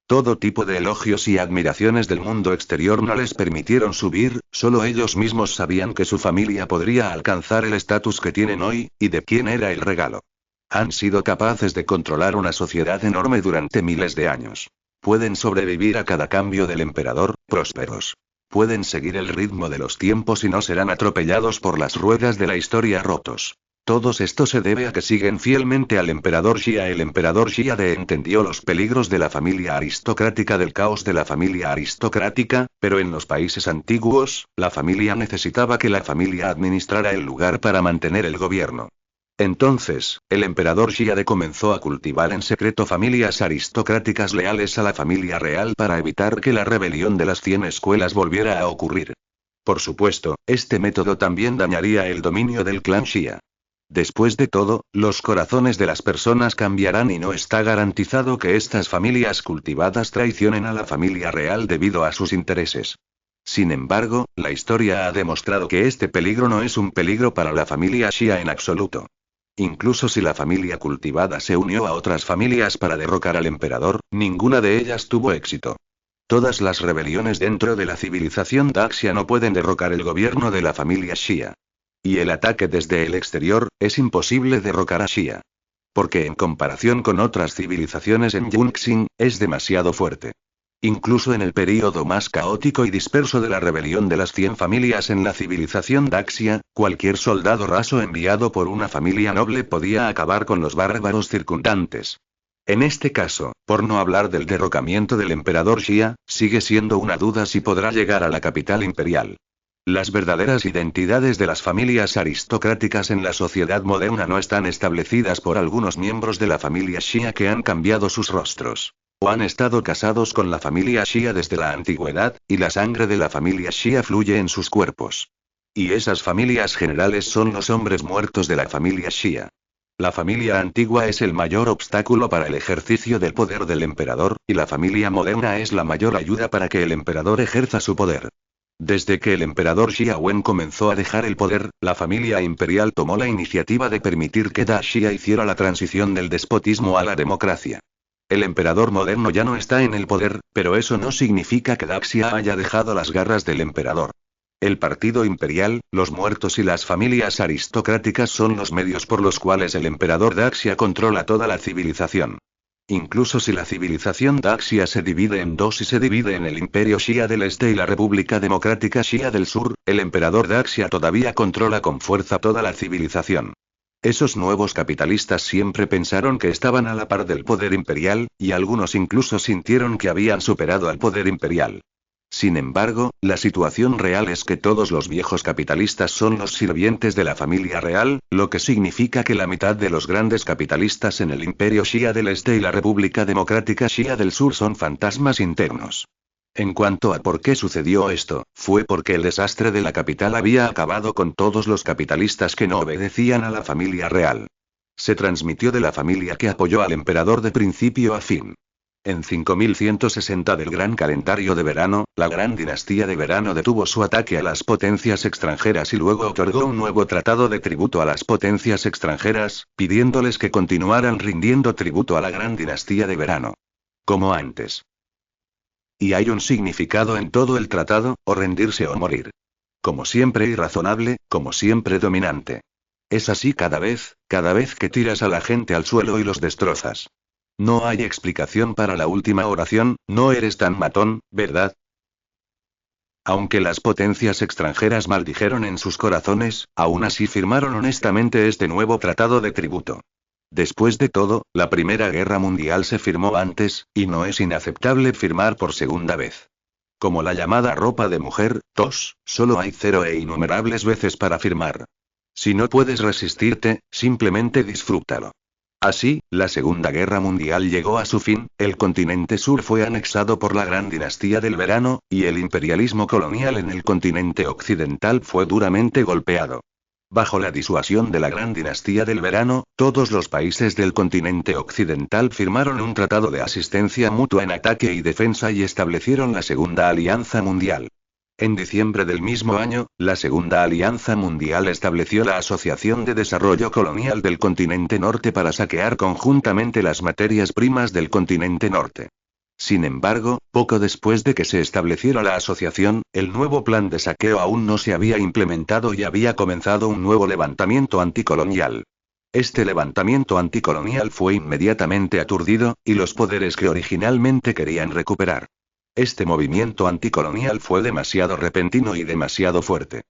Todo tipo de elogios y admiraciones del mundo exterior no les permitieron subir, solo ellos mismos sabían que su familia podría alcanzar el estatus que tienen hoy, y de quién era el regalo. Han sido capaces de controlar una sociedad enorme durante miles de años. Pueden sobrevivir a cada cambio del emperador, prósperos. Pueden seguir el ritmo de los tiempos y no serán atropellados por las ruedas de la historia rotos. Todo esto se debe a que siguen fielmente al emperador Xia. El emperador Xia entendió los peligros de la familia aristocrática del caos de la familia aristocrática, pero en los países antiguos, la familia necesitaba que la familia administrara el lugar para mantener el gobierno. Entonces, el emperador Xiade comenzó a cultivar en secreto familias aristocráticas leales a la familia real para evitar que la rebelión de las 100 escuelas volviera a ocurrir. Por supuesto, este método también dañaría el dominio del clan Xia. Después de todo, los corazones de las personas cambiarán y no está garantizado que estas familias cultivadas traicionen a la familia real debido a sus intereses. Sin embargo, la historia ha demostrado que este peligro no es un peligro para la familia Xia en absoluto. Incluso si la familia cultivada se unió a otras familias para derrocar al emperador, ninguna de ellas tuvo éxito. Todas las rebeliones dentro de la civilización Daxia no pueden derrocar el gobierno de la familia Xia. Y el ataque desde el exterior, es imposible derrocar a Xia. Porque en comparación con otras civilizaciones en Yunxing, es demasiado fuerte. Incluso en el período más caótico y disperso de la rebelión de las 100 familias en la civilización Daxia, cualquier soldado raso enviado por una familia noble podía acabar con los bárbaros circundantes. En este caso, por no hablar del derrocamiento del emperador Xia, sigue siendo una duda si podrá llegar a la capital imperial. Las verdaderas identidades de las familias aristocráticas en la sociedad moderna no están establecidas por algunos miembros de la familia Xia que han cambiado sus rostros. O han estado casados con la familia Xia desde la antigüedad, y la sangre de la familia Xia fluye en sus cuerpos. Y esas familias generales son los hombres muertos de la familia Xia. La familia antigua es el mayor obstáculo para el ejercicio del poder del emperador, y la familia moderna es la mayor ayuda para que el emperador ejerza su poder. Desde que el emperador Xia Wen comenzó a dejar el poder, la familia imperial tomó la iniciativa de permitir que Da Xia hiciera la transición del despotismo a la democracia. El emperador moderno ya no está en el poder, pero eso no significa que Daxia haya dejado las garras del emperador. El partido imperial, los muertos y las familias aristocráticas son los medios por los cuales el emperador Daxia controla toda la civilización. Incluso si la civilización Daxia se divide en dos y se divide en el Imperio Xia del Este y la República Democrática Xia del Sur, el emperador Daxia todavía controla con fuerza toda la civilización. Esos nuevos capitalistas siempre pensaron que estaban a la par del poder imperial, y algunos incluso sintieron que habían superado al poder imperial. Sin embargo, la situación real es que todos los viejos capitalistas son los sirvientes de la familia real, lo que significa que la mitad de los grandes capitalistas en el Imperio Xia del Este y la República Democrática Xia del Sur son fantasmas internos. En cuanto a por qué sucedió esto, fue porque el desastre de la capital había acabado con todos los capitalistas que no obedecían a la familia real. Se transmitió de la familia que apoyó al emperador de principio a fin. En 5160 del Gran Calendario de Verano, la Gran Dinastía de Verano detuvo su ataque a las potencias extranjeras y luego otorgó un nuevo tratado de tributo a las potencias extranjeras, pidiéndoles que continuaran rindiendo tributo a la Gran Dinastía de Verano. Como antes. Y hay un significado en todo el tratado, o rendirse o morir. Como siempre irrazonable, como siempre dominante. Es así cada vez que tiras a la gente al suelo y los destrozas. No hay explicación para la última oración, no eres tan matón, ¿verdad? Aunque las potencias extranjeras maldijeron en sus corazones, aún así firmaron honestamente este nuevo tratado de tributo. Después de todo, la Primera Guerra Mundial se firmó antes, y no es inaceptable firmar por segunda vez. Como la llamada ropa de mujer, solo hay 0 e innumerables veces para firmar. Si no puedes resistirte, simplemente disfrútalo. Así, la Segunda Guerra Mundial llegó a su fin, el continente sur fue anexado por la Gran Dinastía del Verano, y el imperialismo colonial en el continente occidental fue duramente golpeado. Bajo la disuasión de la Gran Dinastía del Verano, todos los países del continente occidental firmaron un tratado de asistencia mutua en ataque y defensa y establecieron la Segunda Alianza Mundial. En diciembre del mismo año, la Segunda Alianza Mundial estableció la Asociación de Desarrollo Colonial del Continente Norte para saquear conjuntamente las materias primas del continente norte. Sin embargo, poco después de que se estableciera la asociación, el nuevo plan de saqueo aún no se había implementado y había comenzado un nuevo levantamiento anticolonial. Este levantamiento anticolonial fue inmediatamente aturdido, y los poderes que originalmente querían recuperar. Este movimiento anticolonial fue demasiado repentino y demasiado fuerte.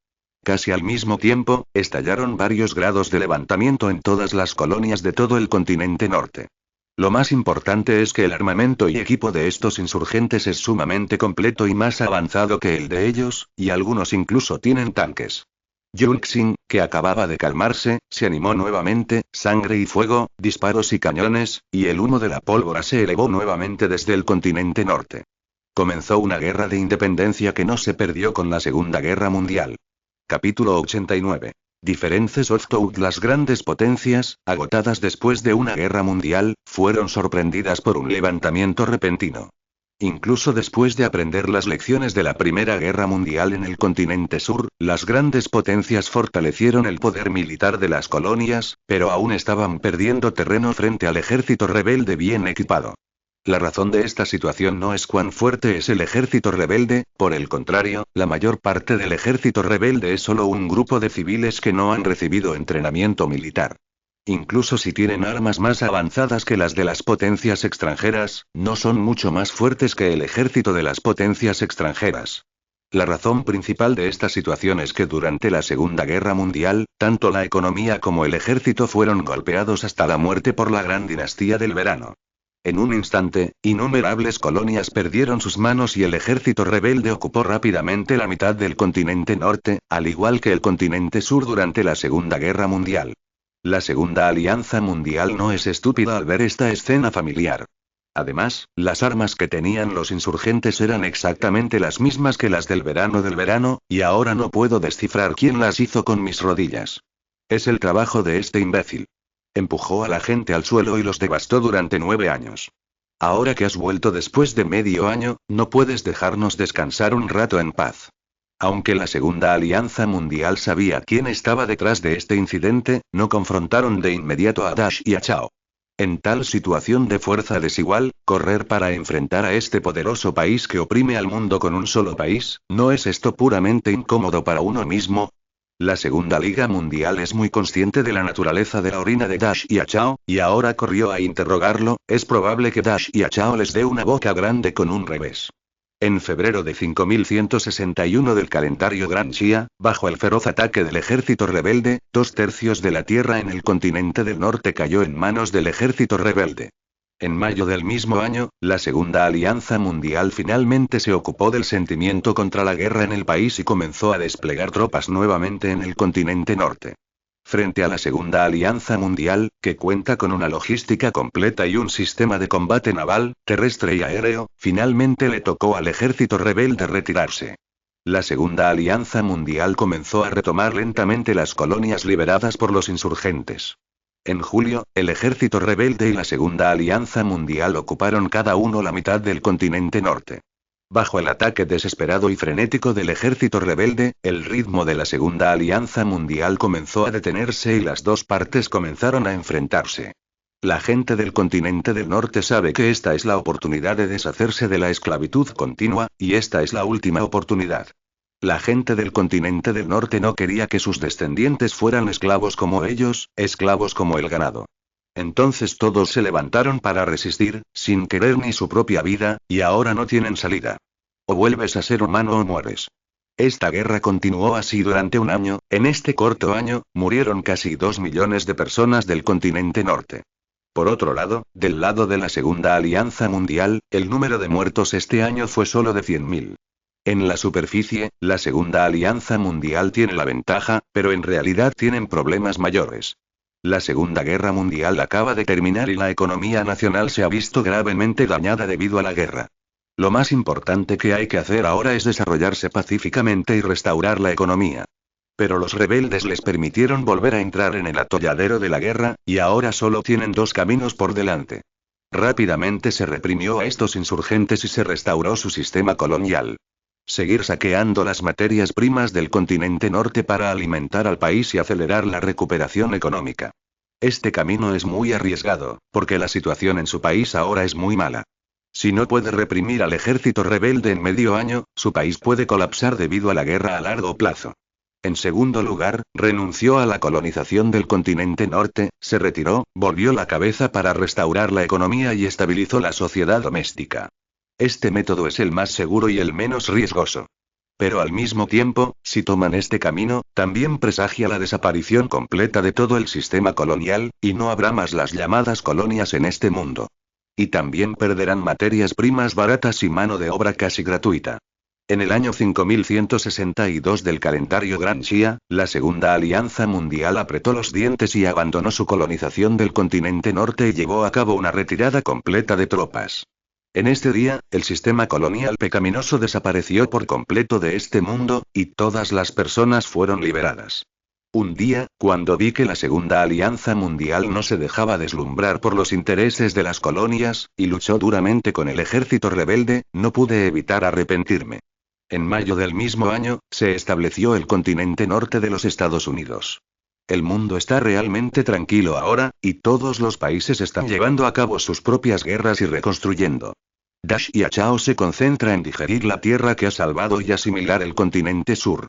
Casi al mismo tiempo, estallaron varios grados de levantamiento en todas las colonias de todo el continente norte. Lo más importante es que el armamento y equipo de estos insurgentes es sumamente completo y más avanzado que el de ellos, y algunos incluso tienen tanques. Yunxing, que acababa de calmarse, se animó nuevamente, sangre y fuego, disparos y cañones, y el humo de la pólvora se elevó nuevamente desde el continente norte. Comenzó una guerra de independencia que no se perdió con la Segunda Guerra Mundial. Capítulo 89. Diferences of Thought. Las grandes potencias, agotadas después de una guerra mundial, fueron sorprendidas por un levantamiento repentino. Incluso después de aprender las lecciones de la Primera Guerra Mundial en el continente sur, las grandes potencias fortalecieron el poder militar de las colonias, pero aún estaban perdiendo terreno frente al ejército rebelde bien equipado. La razón de esta situación no es cuán fuerte es el ejército rebelde, por el contrario, la mayor parte del ejército rebelde es solo un grupo de civiles que no han recibido entrenamiento militar. Incluso si tienen armas más avanzadas que las de las potencias extranjeras, no son mucho más fuertes que el ejército de las potencias extranjeras. La razón principal de esta situación es que durante la Segunda Guerra Mundial, tanto la economía como el ejército fueron golpeados hasta la muerte por la Gran Dinastía del Verano. En un instante, innumerables colonias perdieron sus manos y el ejército rebelde ocupó rápidamente la mitad del continente norte, al igual que el continente sur durante la Segunda Guerra Mundial. La Segunda Alianza Mundial no es estúpida al ver esta escena familiar. Además, las armas que tenían los insurgentes eran exactamente las mismas que las del verano, y ahora no puedo descifrar quién las hizo con mis rodillas. Es el trabajo de este imbécil. Empujó a la gente al suelo y los devastó durante 9 años. Ahora que has vuelto después de medio año, no puedes dejarnos descansar un rato en paz. Aunque la Segunda Alianza Mundial sabía quién estaba detrás de este incidente, no confrontaron de inmediato a Dash y a Chao. En tal situación de fuerza desigual, correr para enfrentar a este poderoso país que oprime al mundo con un solo país, ¿no es esto puramente incómodo para uno mismo? La Segunda Liga Mundial es muy consciente de la naturaleza de la orina de Dash y a Chao, y ahora corrió a interrogarlo. Es probable que Dash y a Chao les dé una boca grande con un revés. En febrero de 5161 del calendario Gran Xia, bajo el feroz ataque del ejército rebelde, 2/3 de la tierra en el continente del norte cayó en manos del ejército rebelde. En mayo del mismo año, la Segunda Alianza Mundial finalmente se ocupó del sentimiento contra la guerra en el país y comenzó a desplegar tropas nuevamente en el continente norte. Frente a la Segunda Alianza Mundial, que cuenta con una logística completa y un sistema de combate naval, terrestre y aéreo, finalmente le tocó al ejército rebelde retirarse. La Segunda Alianza Mundial comenzó a retomar lentamente las colonias liberadas por los insurgentes. En julio, el ejército rebelde y la Segunda Alianza Mundial ocuparon cada uno la mitad del continente norte. Bajo el ataque desesperado y frenético del ejército rebelde, el ritmo de la Segunda Alianza Mundial comenzó a detenerse y las dos partes comenzaron a enfrentarse. La gente del continente del norte sabe que esta es la oportunidad de deshacerse de la esclavitud continua, y esta es la última oportunidad. La gente del continente del norte no quería que sus descendientes fueran esclavos como ellos, esclavos como el ganado. Entonces todos se levantaron para resistir, sin querer ni su propia vida, y ahora no tienen salida. O vuelves a ser humano o mueres. Esta guerra continuó así durante un año. En este corto año, murieron casi 2 millones de personas del continente norte. Por otro lado, del lado de la Segunda Alianza Mundial, el número de muertos este año fue solo de 100.000. En la superficie, la Segunda Alianza Mundial tiene la ventaja, pero en realidad tienen problemas mayores. La Segunda Guerra Mundial acaba de terminar y la economía nacional se ha visto gravemente dañada debido a la guerra. Lo más importante que hay que hacer ahora es desarrollarse pacíficamente y restaurar la economía. Pero los rebeldes les permitieron volver a entrar en el atolladero de la guerra, y ahora solo tienen 2 caminos por delante. Rápidamente se reprimió a estos insurgentes y se restauró su sistema colonial. Seguir saqueando las materias primas del continente norte para alimentar al país y acelerar la recuperación económica. Este camino es muy arriesgado, porque la situación en su país ahora es muy mala. Si no puede reprimir al ejército rebelde en medio año, su país puede colapsar debido a la guerra a largo plazo. En segundo lugar, renunció a la colonización del continente norte, se retiró, volvió la cabeza para restaurar la economía y estabilizó la sociedad doméstica. Este método es el más seguro y el menos riesgoso. Pero al mismo tiempo, si toman este camino, también presagia la desaparición completa de todo el sistema colonial, y no habrá más las llamadas colonias en este mundo. Y también perderán materias primas baratas y mano de obra casi gratuita. En el año 5162 del calendario Gran Xia, la Segunda Alianza Mundial apretó los dientes y abandonó su colonización del continente norte y llevó a cabo una retirada completa de tropas. En este día, el sistema colonial pecaminoso desapareció por completo de este mundo, y todas las personas fueron liberadas. Un día, cuando vi que la Segunda Alianza Mundial no se dejaba deslumbrar por los intereses de las colonias, y luchó duramente con el ejército rebelde, no pude evitar arrepentirme. En mayo del mismo año, se estableció el continente norte de los Estados Unidos. El mundo está realmente tranquilo ahora, y todos los países están llevando a cabo sus propias guerras y reconstruyendo. Dash y Chao se concentra en digerir la tierra que ha salvado y asimilar el continente sur.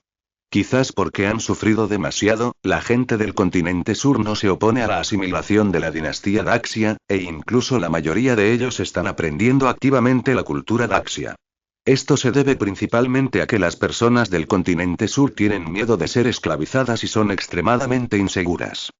Quizás porque han sufrido demasiado, la gente del continente sur no se opone a la asimilación de la dinastía Daxia, e incluso la mayoría de ellos están aprendiendo activamente la cultura Daxia. Esto se debe principalmente a que las personas del continente sur tienen miedo de ser esclavizadas y son extremadamente inseguras.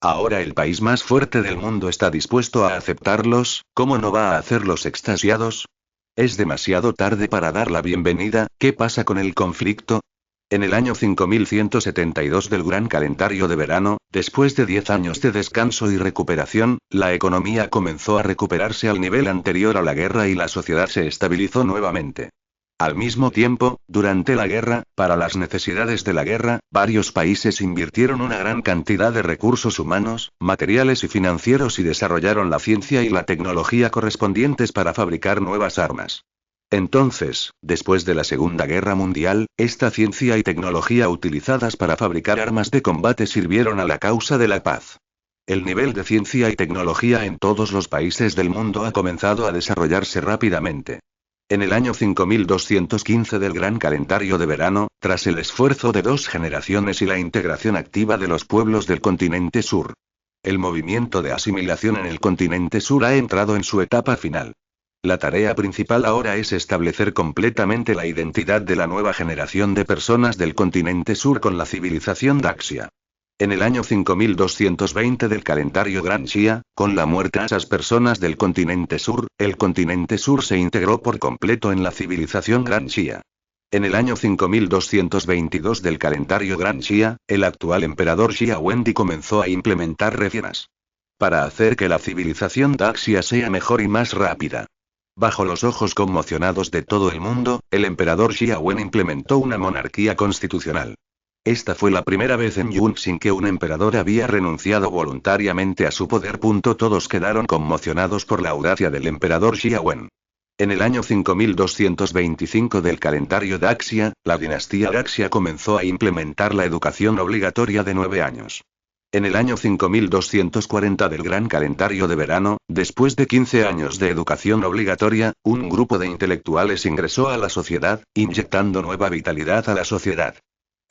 Ahora el país más fuerte del mundo está dispuesto a aceptarlos, ¿cómo no va a hacerlos extasiados? Es demasiado tarde para dar la bienvenida, ¿qué pasa con el conflicto? En el año 5172 del gran calendario de verano, después de 10 años de descanso y recuperación, la economía comenzó a recuperarse al nivel anterior a la guerra y la sociedad se estabilizó nuevamente. Al mismo tiempo, durante la guerra, para las necesidades de la guerra, varios países invirtieron una gran cantidad de recursos humanos, materiales y financieros y desarrollaron la ciencia y la tecnología correspondientes para fabricar nuevas armas. Entonces, después de la Segunda Guerra Mundial, esta ciencia y tecnología utilizadas para fabricar armas de combate sirvieron a la causa de la paz. El nivel de ciencia y tecnología en todos los países del mundo ha comenzado a desarrollarse rápidamente. En el año 5215 del gran calendario de verano, tras el esfuerzo de 2 generaciones y la integración activa de los pueblos del continente sur, el movimiento de asimilación en el continente sur ha entrado en su etapa final. La tarea principal ahora es establecer completamente la identidad de la nueva generación de personas del continente sur con la civilización Daxia. En el año 5220 del calendario Gran Xia, con la muerte de esas personas del continente sur, el continente sur se integró por completo en la civilización Gran Xia. En el año 5222 del calendario Gran Xia, el actual emperador Xia Wendi comenzó a implementar reformas para hacer que la civilización Daxia sea mejor y más rápida. Bajo los ojos conmocionados de todo el mundo, el emperador Xia Wen implementó una monarquía constitucional. Esta fue la primera vez en Yunxin que un emperador había renunciado voluntariamente a su poder. Todos quedaron conmocionados por la audacia del emperador Xia Wen. En el año 5225 del calendario Daxia, la dinastía Daxia comenzó a implementar la educación obligatoria de 9 años. En el año 5240 del gran calendario de verano, después de 15 años de educación obligatoria, un grupo de intelectuales ingresó a la sociedad, inyectando nueva vitalidad a la sociedad.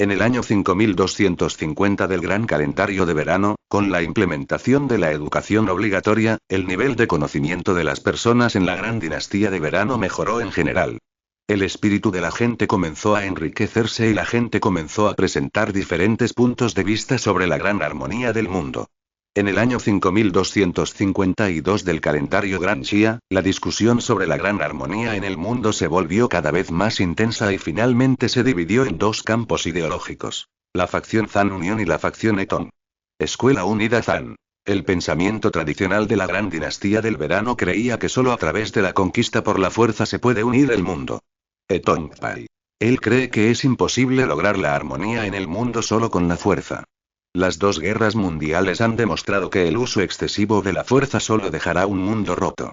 En el año 5250 del gran calendario de verano, con la implementación de la educación obligatoria, el nivel de conocimiento de las personas en la gran dinastía de verano mejoró en general. El espíritu de la gente comenzó a enriquecerse y la gente comenzó a presentar diferentes puntos de vista sobre la gran armonía del mundo. En el año 5252 del calendario Gran Xia, la discusión sobre la gran armonía en el mundo se volvió cada vez más intensa y finalmente se dividió en 2 campos ideológicos: la facción Zan Union y la facción Eton. Escuela Unida Zan. El pensamiento tradicional de la gran dinastía del verano creía que solo a través de la conquista por la fuerza se puede unir el mundo. Eton Pai. Él cree que es imposible lograr la armonía en el mundo solo con la fuerza. Las 2 guerras mundiales han demostrado que el uso excesivo de la fuerza solo dejará un mundo roto.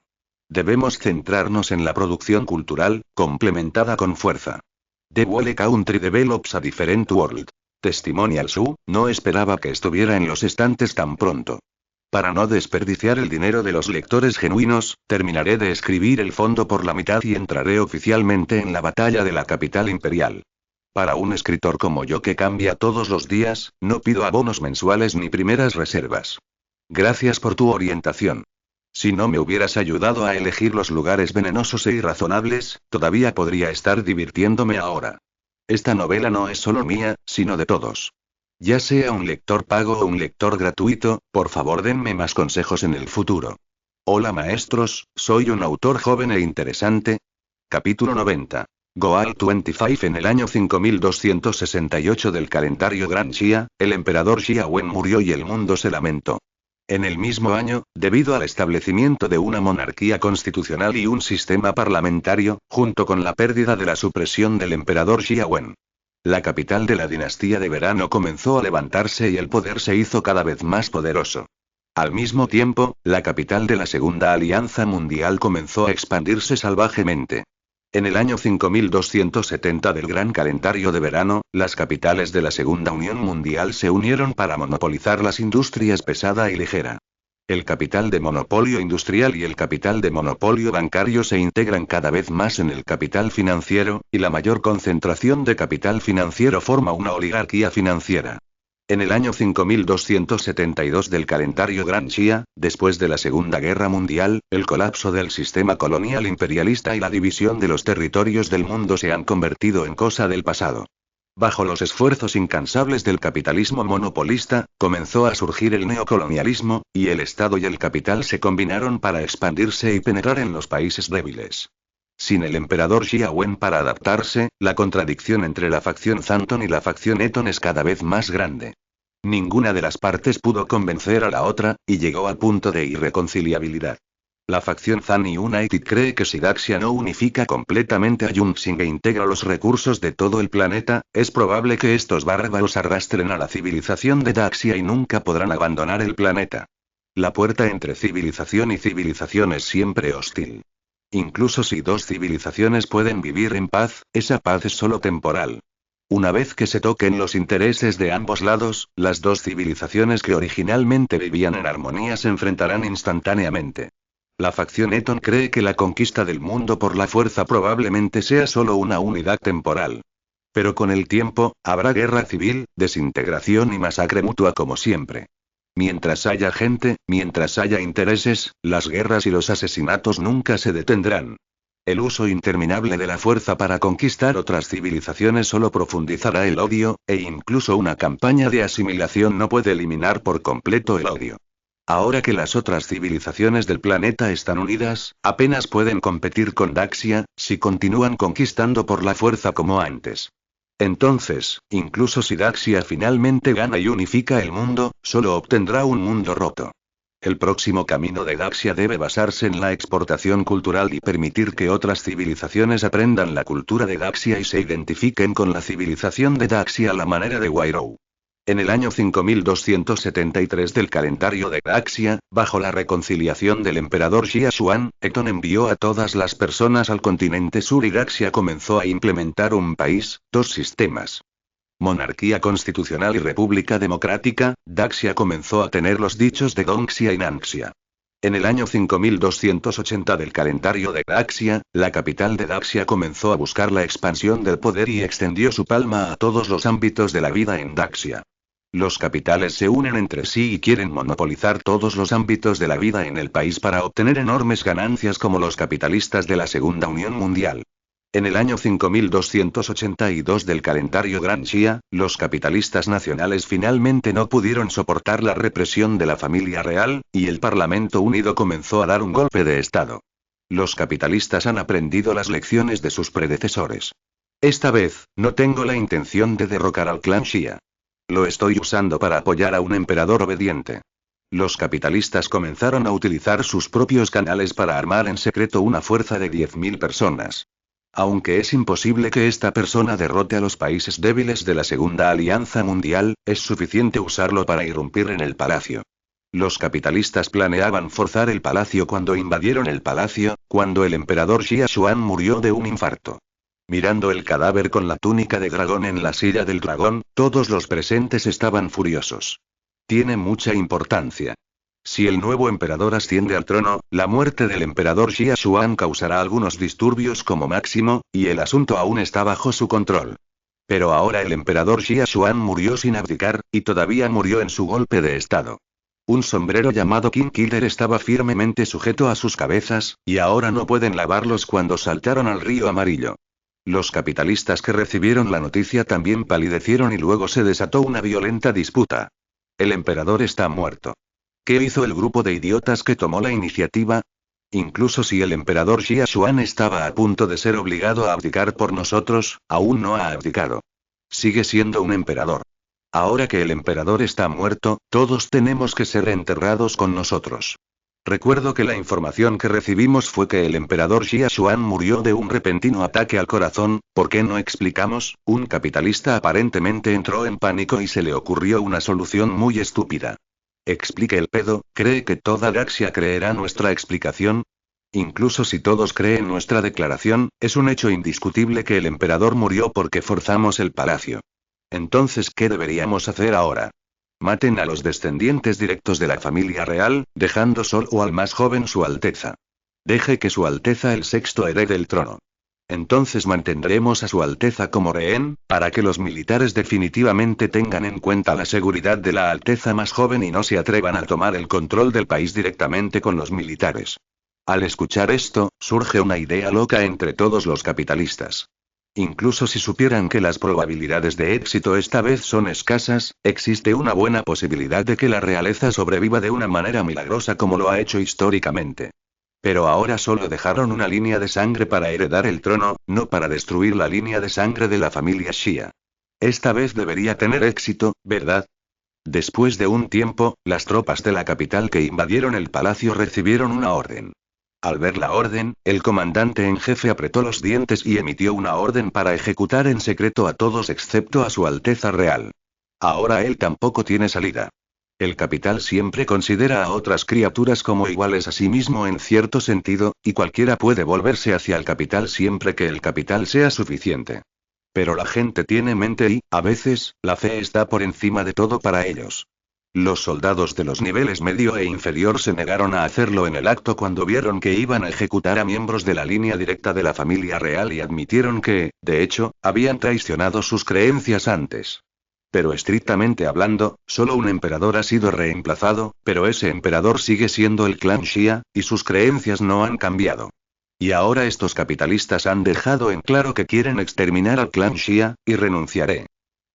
Debemos centrarnos en la producción cultural, complementada con fuerza. The Whole Country Develops a Different World. Testimonial Su, no esperaba que estuviera en los estantes tan pronto. Para no desperdiciar el dinero de los lectores genuinos, terminaré de escribir el fondo por la mitad y entraré oficialmente en la batalla de la capital imperial. Para un escritor como yo que cambia todos los días, no pido abonos mensuales ni primeras reservas. Gracias por tu orientación. Si no me hubieras ayudado a elegir los lugares venenosos e irrazonables, todavía podría estar divirtiéndome ahora. Esta novela no es solo mía, sino de todos. Ya sea un lector pago o un lector gratuito, por favor denme más consejos en el futuro. Hola maestros, soy un autor joven e interesante. Capítulo 90. Goal 25. En el año 5268 del calendario Gran Xia, el emperador Xia Wen murió y el mundo se lamentó. En el mismo año, debido al establecimiento de una monarquía constitucional y un sistema parlamentario, junto con la pérdida de la supresión del emperador Xia Wen, la capital de la dinastía de verano comenzó a levantarse y el poder se hizo cada vez más poderoso. Al mismo tiempo, la capital de la Segunda Alianza Mundial comenzó a expandirse salvajemente. En el año 5270 del gran calendario de verano, las capitales de la Segunda Unión Mundial se unieron para monopolizar las industrias pesada y ligera. El capital de monopolio industrial y el capital de monopolio bancario se integran cada vez más en el capital financiero, y la mayor concentración de capital financiero forma una oligarquía financiera. En el año 5272 del calendario Gran Xia, después de la Segunda Guerra Mundial, el colapso del sistema colonial imperialista y la división de los territorios del mundo se han convertido en cosa del pasado. Bajo los esfuerzos incansables del capitalismo monopolista, comenzó a surgir el neocolonialismo, y el Estado y el capital se combinaron para expandirse y penetrar en los países débiles. Sin el emperador Xia Wen para adaptarse, la contradicción entre la facción Zanton y la facción Eton es cada vez más grande. Ninguna de las partes pudo convencer a la otra, y llegó al punto de irreconciliabilidad. La facción Zan y United cree que si Daxia no unifica completamente a Yunxing e integra los recursos de todo el planeta, es probable que estos bárbaros arrastren a la civilización de Daxia y nunca podrán abandonar el planeta. La puerta entre civilización y civilización es siempre hostil. Incluso si dos civilizaciones pueden vivir en paz, esa paz es solo temporal. Una vez que se toquen los intereses de ambos lados, las dos civilizaciones que originalmente vivían en armonía se enfrentarán instantáneamente. La facción Eton cree que la conquista del mundo por la fuerza probablemente sea solo una unidad temporal. Pero con el tiempo, habrá guerra civil, desintegración y masacre mutua como siempre. Mientras haya gente, mientras haya intereses, las guerras y los asesinatos nunca se detendrán. El uso interminable de la fuerza para conquistar otras civilizaciones solo profundizará el odio, e incluso una campaña de asimilación no puede eliminar por completo el odio. Ahora que las otras civilizaciones del planeta están unidas, apenas pueden competir con Daxia, si continúan conquistando por la fuerza como antes. Entonces, incluso si Daxia finalmente gana y unifica el mundo, solo obtendrá un mundo roto. El próximo camino de Daxia debe basarse en la exportación cultural y permitir que otras civilizaciones aprendan la cultura de Daxia y se identifiquen con la civilización de Daxia a la manera de Wairou. En el año 5273 del calendario de Daxia, bajo la reconciliación del emperador Xia Xuan, Eton envió a todas las personas al continente sur y Daxia comenzó a implementar un país, dos sistemas. Monarquía constitucional y república democrática, Daxia comenzó a tener los dichos de Dongxia y Nangxia. En el año 5280 del calendario de Daxia, la capital de Daxia comenzó a buscar la expansión del poder y extendió su palma a todos los ámbitos de la vida en Daxia. Los capitales se unen entre sí y quieren monopolizar todos los ámbitos de la vida en el país para obtener enormes ganancias como los capitalistas de la Segunda Unión Mundial. En el año 5282 del calendario Gran Xia, los capitalistas nacionales finalmente no pudieron soportar la represión de la familia real, y el Parlamento Unido comenzó a dar un golpe de Estado. Los capitalistas han aprendido las lecciones de sus predecesores. Esta vez, no tengo la intención de derrocar al clan Xia. Lo estoy usando para apoyar a un emperador obediente. Los capitalistas comenzaron a utilizar sus propios canales para armar en secreto una fuerza de 10.000 personas. Aunque es imposible que esta persona derrote a los países débiles de la Segunda Alianza Mundial, es suficiente usarlo para irrumpir en el palacio. Los capitalistas planeaban forzar el palacio cuando invadieron el palacio, cuando el emperador Xia Xuan murió de un infarto. Mirando el cadáver con la túnica de dragón en la silla del dragón, todos los presentes estaban furiosos. Tiene mucha importancia. Si el nuevo emperador asciende al trono, la muerte del emperador Xia Xuan causará algunos disturbios como máximo, y el asunto aún está bajo su control. Pero ahora el emperador Xia Xuan murió sin abdicar, y todavía murió en su golpe de estado. Un sombrero llamado King Killer estaba firmemente sujeto a sus cabezas, y ahora no pueden lavarlos cuando saltaron al río amarillo. Los capitalistas que recibieron la noticia también palidecieron y luego se desató una violenta disputa. El emperador está muerto. ¿Qué hizo el grupo de idiotas que tomó la iniciativa? Incluso si el emperador Xia Xuan estaba a punto de ser obligado a abdicar por nosotros, aún no ha abdicado. Sigue siendo un emperador. Ahora que el emperador está muerto, todos tenemos que ser enterrados con nosotros. Recuerdo que la información que recibimos fue que el emperador Xia Xuan murió de un repentino ataque al corazón. ¿Por qué no explicamos? Un capitalista aparentemente entró en pánico y se le ocurrió una solución muy estúpida. Explique el pedo, ¿cree que toda Daxia creerá nuestra explicación? Incluso si todos creen nuestra declaración, es un hecho indiscutible que el emperador murió porque forzamos el palacio. Entonces, ¿qué deberíamos hacer ahora? Maten a los descendientes directos de la familia real, dejando solo al más joven Su Alteza. Deje que Su Alteza el Sexto herede el trono. Entonces mantendremos a Su Alteza como rehén, para que los militares definitivamente tengan en cuenta la seguridad de la Alteza más joven y no se atrevan a tomar el control del país directamente con los militares. Al escuchar esto, surge una idea loca entre todos los capitalistas. Incluso si supieran que las probabilidades de éxito esta vez son escasas, existe una buena posibilidad de que la realeza sobreviva de una manera milagrosa como lo ha hecho históricamente. Pero ahora solo dejaron una línea de sangre para heredar el trono, no para destruir la línea de sangre de la familia Xia. Esta vez debería tener éxito, ¿verdad? Después de un tiempo, las tropas de la capital que invadieron el palacio recibieron una orden. Al ver la orden, el comandante en jefe apretó los dientes y emitió una orden para ejecutar en secreto a todos excepto a Su Alteza Real. Ahora él tampoco tiene salida. El capital siempre considera a otras criaturas como iguales a sí mismo en cierto sentido, y cualquiera puede volverse hacia el capital siempre que el capital sea suficiente. Pero la gente tiene mente y, a veces, la fe está por encima de todo para ellos. Los soldados de los niveles medio e inferior se negaron a hacerlo en el acto cuando vieron que iban a ejecutar a miembros de la línea directa de la familia real y admitieron que, de hecho, habían traicionado sus creencias antes. Pero estrictamente hablando, solo un emperador ha sido reemplazado, pero ese emperador sigue siendo el clan Xia, y sus creencias no han cambiado. Y ahora estos capitalistas han dejado en claro que quieren exterminar al clan Xia, y renunciaré.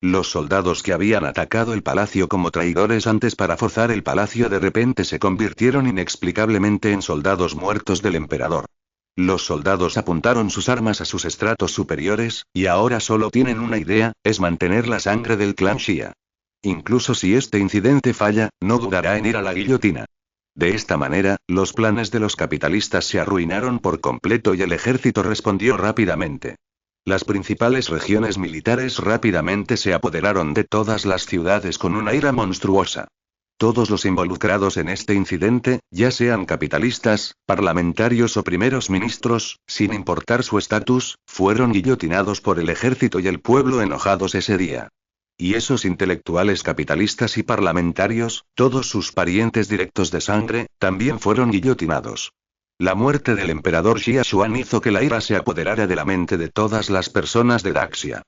Los soldados que habían atacado el palacio como traidores antes para forzar el palacio de repente se convirtieron inexplicablemente en soldados muertos del emperador. Los soldados apuntaron sus armas a sus estratos superiores, y ahora solo tienen una idea, es mantener la sangre del clan Xia. Incluso si este incidente falla, no dudará en ir a la guillotina. De esta manera, los planes de los capitalistas se arruinaron por completo y el ejército respondió rápidamente. Las principales regiones militares rápidamente se apoderaron de todas las ciudades con una ira monstruosa. Todos los involucrados en este incidente, ya sean capitalistas, parlamentarios o primeros ministros, sin importar su estatus, fueron guillotinados por el ejército y el pueblo enojados ese día. Y esos intelectuales capitalistas y parlamentarios, todos sus parientes directos de sangre, también fueron guillotinados. La muerte del emperador Xia Xuan hizo que la ira se apoderara de la mente de todas las personas de Daxia.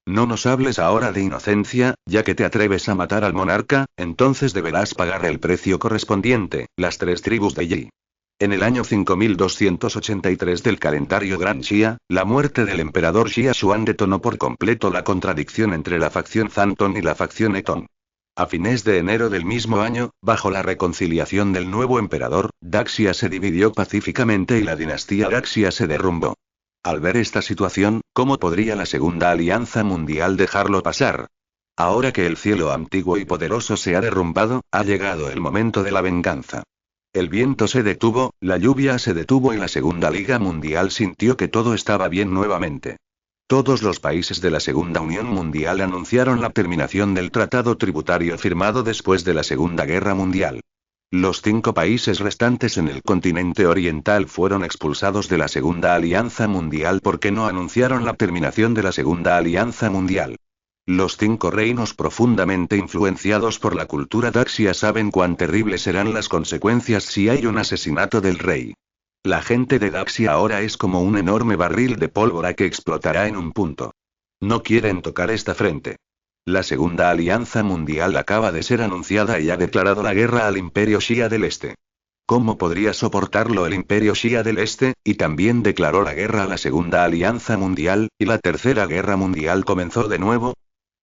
No nos hables ahora de inocencia, ya que te atreves a matar al monarca, entonces deberás pagar el precio correspondiente, las 3 tribus de Yi. En el año 5283 del calendario Gran Xia, la muerte del emperador Xia Xuan detonó por completo la contradicción entre la facción Zanton y la facción Eton. A fines de enero del mismo año, bajo la reconciliación del nuevo emperador, Daxia se dividió pacíficamente y la dinastía Daxia se derrumbó. Al ver esta situación, ¿cómo podría la Segunda Alianza Mundial dejarlo pasar? Ahora que el cielo antiguo y poderoso se ha derrumbado, ha llegado el momento de la venganza. El viento se detuvo, la lluvia se detuvo y la Segunda Liga Mundial sintió que todo estaba bien nuevamente. Todos los países de la Segunda Unión Mundial anunciaron la terminación del tratado tributario firmado después de la Segunda Guerra Mundial. Los 5 países restantes en el continente oriental fueron expulsados de la Segunda Alianza Mundial porque no anunciaron la terminación de la Segunda Alianza Mundial. Los 5 reinos profundamente influenciados por la cultura Daxia saben cuán terribles serán las consecuencias si hay un asesinato del rey. La gente de Daxia ahora es como un enorme barril de pólvora que explotará en un punto. No quieren tocar esta frente. La Segunda Alianza Mundial acaba de ser anunciada y ha declarado la guerra al Imperio Xia del Este. ¿Cómo podría soportarlo el Imperio Xia del Este? Y también declaró la guerra a la Segunda Alianza Mundial, y la Tercera Guerra Mundial comenzó de nuevo.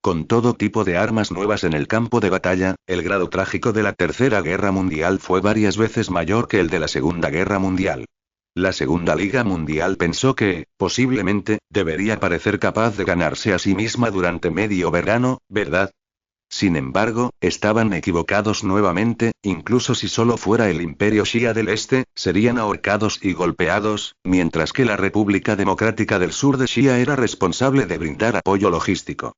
Con todo tipo de armas nuevas en el campo de batalla, el grado trágico de la Tercera Guerra Mundial fue varias veces mayor que el de la Segunda Guerra Mundial. La Segunda Liga Mundial pensó que, posiblemente, debería parecer capaz de ganarse a sí misma durante medio verano, ¿verdad? Sin embargo, estaban equivocados nuevamente, incluso si solo fuera el Imperio Shia del Este, serían ahorcados y golpeados, mientras que la República Democrática del Sur de Shia era responsable de brindar apoyo logístico.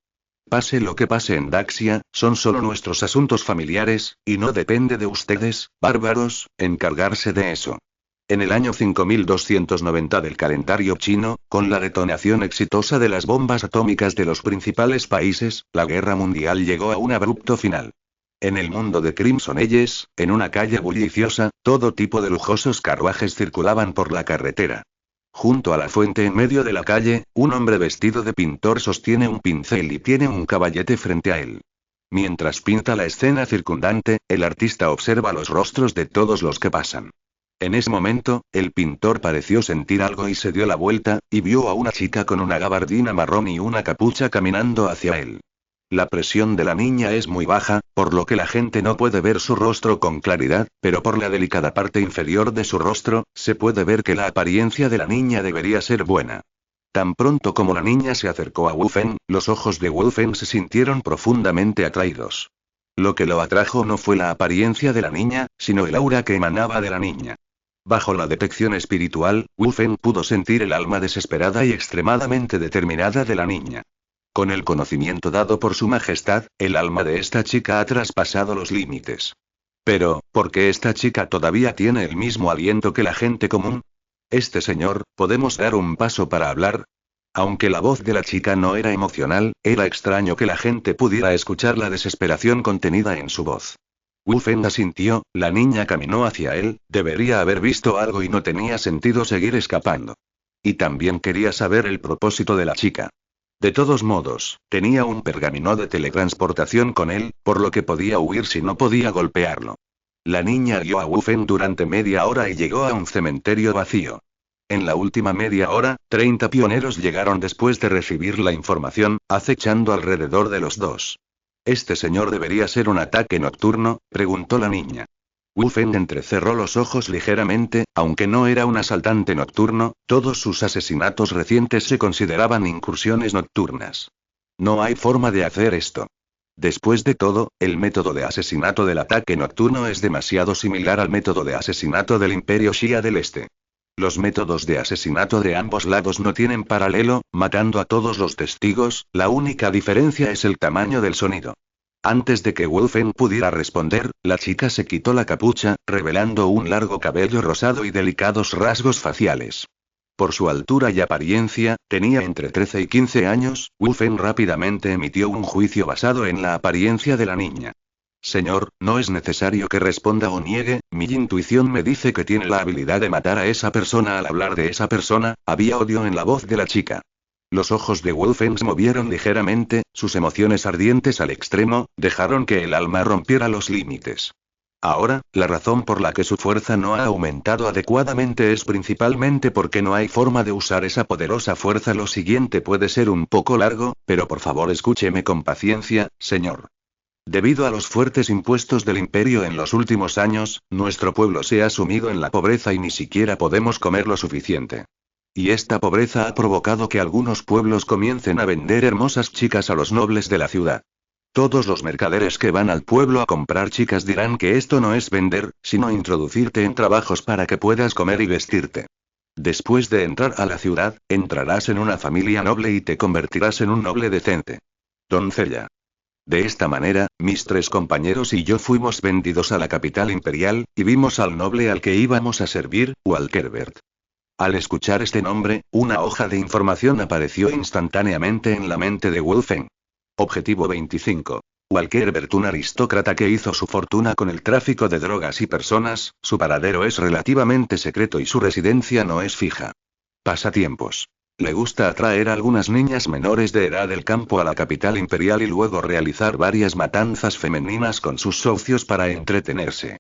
Pase lo que pase en Daxia, son solo nuestros asuntos familiares, y no depende de ustedes, bárbaros, encargarse de eso. En el año 5290 del calendario chino, con la detonación exitosa de las bombas atómicas de los principales países, la guerra mundial llegó a un abrupto final. En el mundo de Crimson Elles, en una calle bulliciosa, todo tipo de lujosos carruajes circulaban por la carretera. Junto a la fuente en medio de la calle, un hombre vestido de pintor sostiene un pincel y tiene un caballete frente a él. Mientras pinta la escena circundante, el artista observa los rostros de todos los que pasan. En ese momento, el pintor pareció sentir algo y se dio la vuelta, y vio a una chica con una gabardina marrón y una capucha caminando hacia él. La presión de la niña es muy baja, por lo que la gente no puede ver su rostro con claridad, pero por la delicada parte inferior de su rostro, se puede ver que la apariencia de la niña debería ser buena. Tan pronto como la niña se acercó a Wu Feng, los ojos de Wu Feng se sintieron profundamente atraídos. Lo que lo atrajo no fue la apariencia de la niña, sino el aura que emanaba de la niña. Bajo la detección espiritual, Wu Feng pudo sentir el alma desesperada y extremadamente determinada de la niña. Con el conocimiento dado por su majestad, el alma de esta chica ha traspasado los límites. Pero, ¿por qué esta chica todavía tiene el mismo aliento que la gente común? Este señor, ¿podemos dar un paso para hablar? Aunque la voz de la chica no era emocional, era extraño que la gente pudiera escuchar la desesperación contenida en su voz. Wu Feng asintió, la niña caminó hacia él, debería haber visto algo y no tenía sentido seguir escapando. Y también quería saber el propósito de la chica. De todos modos, tenía un pergamino de teletransportación con él, por lo que podía huir si no podía golpearlo. La niña guió a Wu Feng durante media hora y llegó a un cementerio vacío. En la última media hora, 30 pioneros llegaron después de recibir la información, acechando alrededor de los dos. ¿Este señor debería ser un ataque nocturno?, preguntó la niña. Wu Feng entrecerró los ojos ligeramente, aunque no era un asaltante nocturno, todos sus asesinatos recientes se consideraban incursiones nocturnas. No hay forma de hacer esto. Después de todo, el método de asesinato del ataque nocturno es demasiado similar al método de asesinato del Imperio Shia del Este. Los métodos de asesinato de ambos lados no tienen paralelo, matando a todos los testigos, la única diferencia es el tamaño del sonido. Antes de que Wu Feng pudiera responder, la chica se quitó la capucha, revelando un largo cabello rosado y delicados rasgos faciales. Por su altura y apariencia, tenía entre 13 y 15 años, Wu Feng rápidamente emitió un juicio basado en la apariencia de la niña. Señor, no es necesario que responda o niegue, mi intuición me dice que tiene la habilidad de matar a esa persona. Al hablar de esa persona, había odio en la voz de la chica. Los ojos de Wu Feng se movieron ligeramente, sus emociones ardientes al extremo, dejaron que el alma rompiera los límites. Ahora, la razón por la que su fuerza no ha aumentado adecuadamente es principalmente porque no hay forma de usar esa poderosa fuerza. Lo siguiente puede ser un poco largo, pero por favor escúcheme con paciencia, señor. Debido a los fuertes impuestos del imperio en los últimos años, nuestro pueblo se ha sumido en la pobreza y ni siquiera podemos comer lo suficiente. Y esta pobreza ha provocado que algunos pueblos comiencen a vender hermosas chicas a los nobles de la ciudad. Todos los mercaderes que van al pueblo a comprar chicas dirán que esto no es vender, sino introducirte en trabajos para que puedas comer y vestirte. Después de entrar a la ciudad, entrarás en una familia noble y te convertirás en un noble decente. Doncella. De esta manera, mis 3 compañeros y yo fuimos vendidos a la capital imperial, y vimos al noble al que íbamos a servir, Walkerbert. Al escuchar este nombre, una hoja de información apareció instantáneamente en la mente de Wu Feng. Objetivo 25. Walkerbert, un aristócrata que hizo su fortuna con el tráfico de drogas y personas, su paradero es relativamente secreto y su residencia no es fija. Pasatiempos. Le gusta atraer a algunas niñas menores de edad del campo a la capital imperial y luego realizar varias matanzas femeninas con sus socios para entretenerse.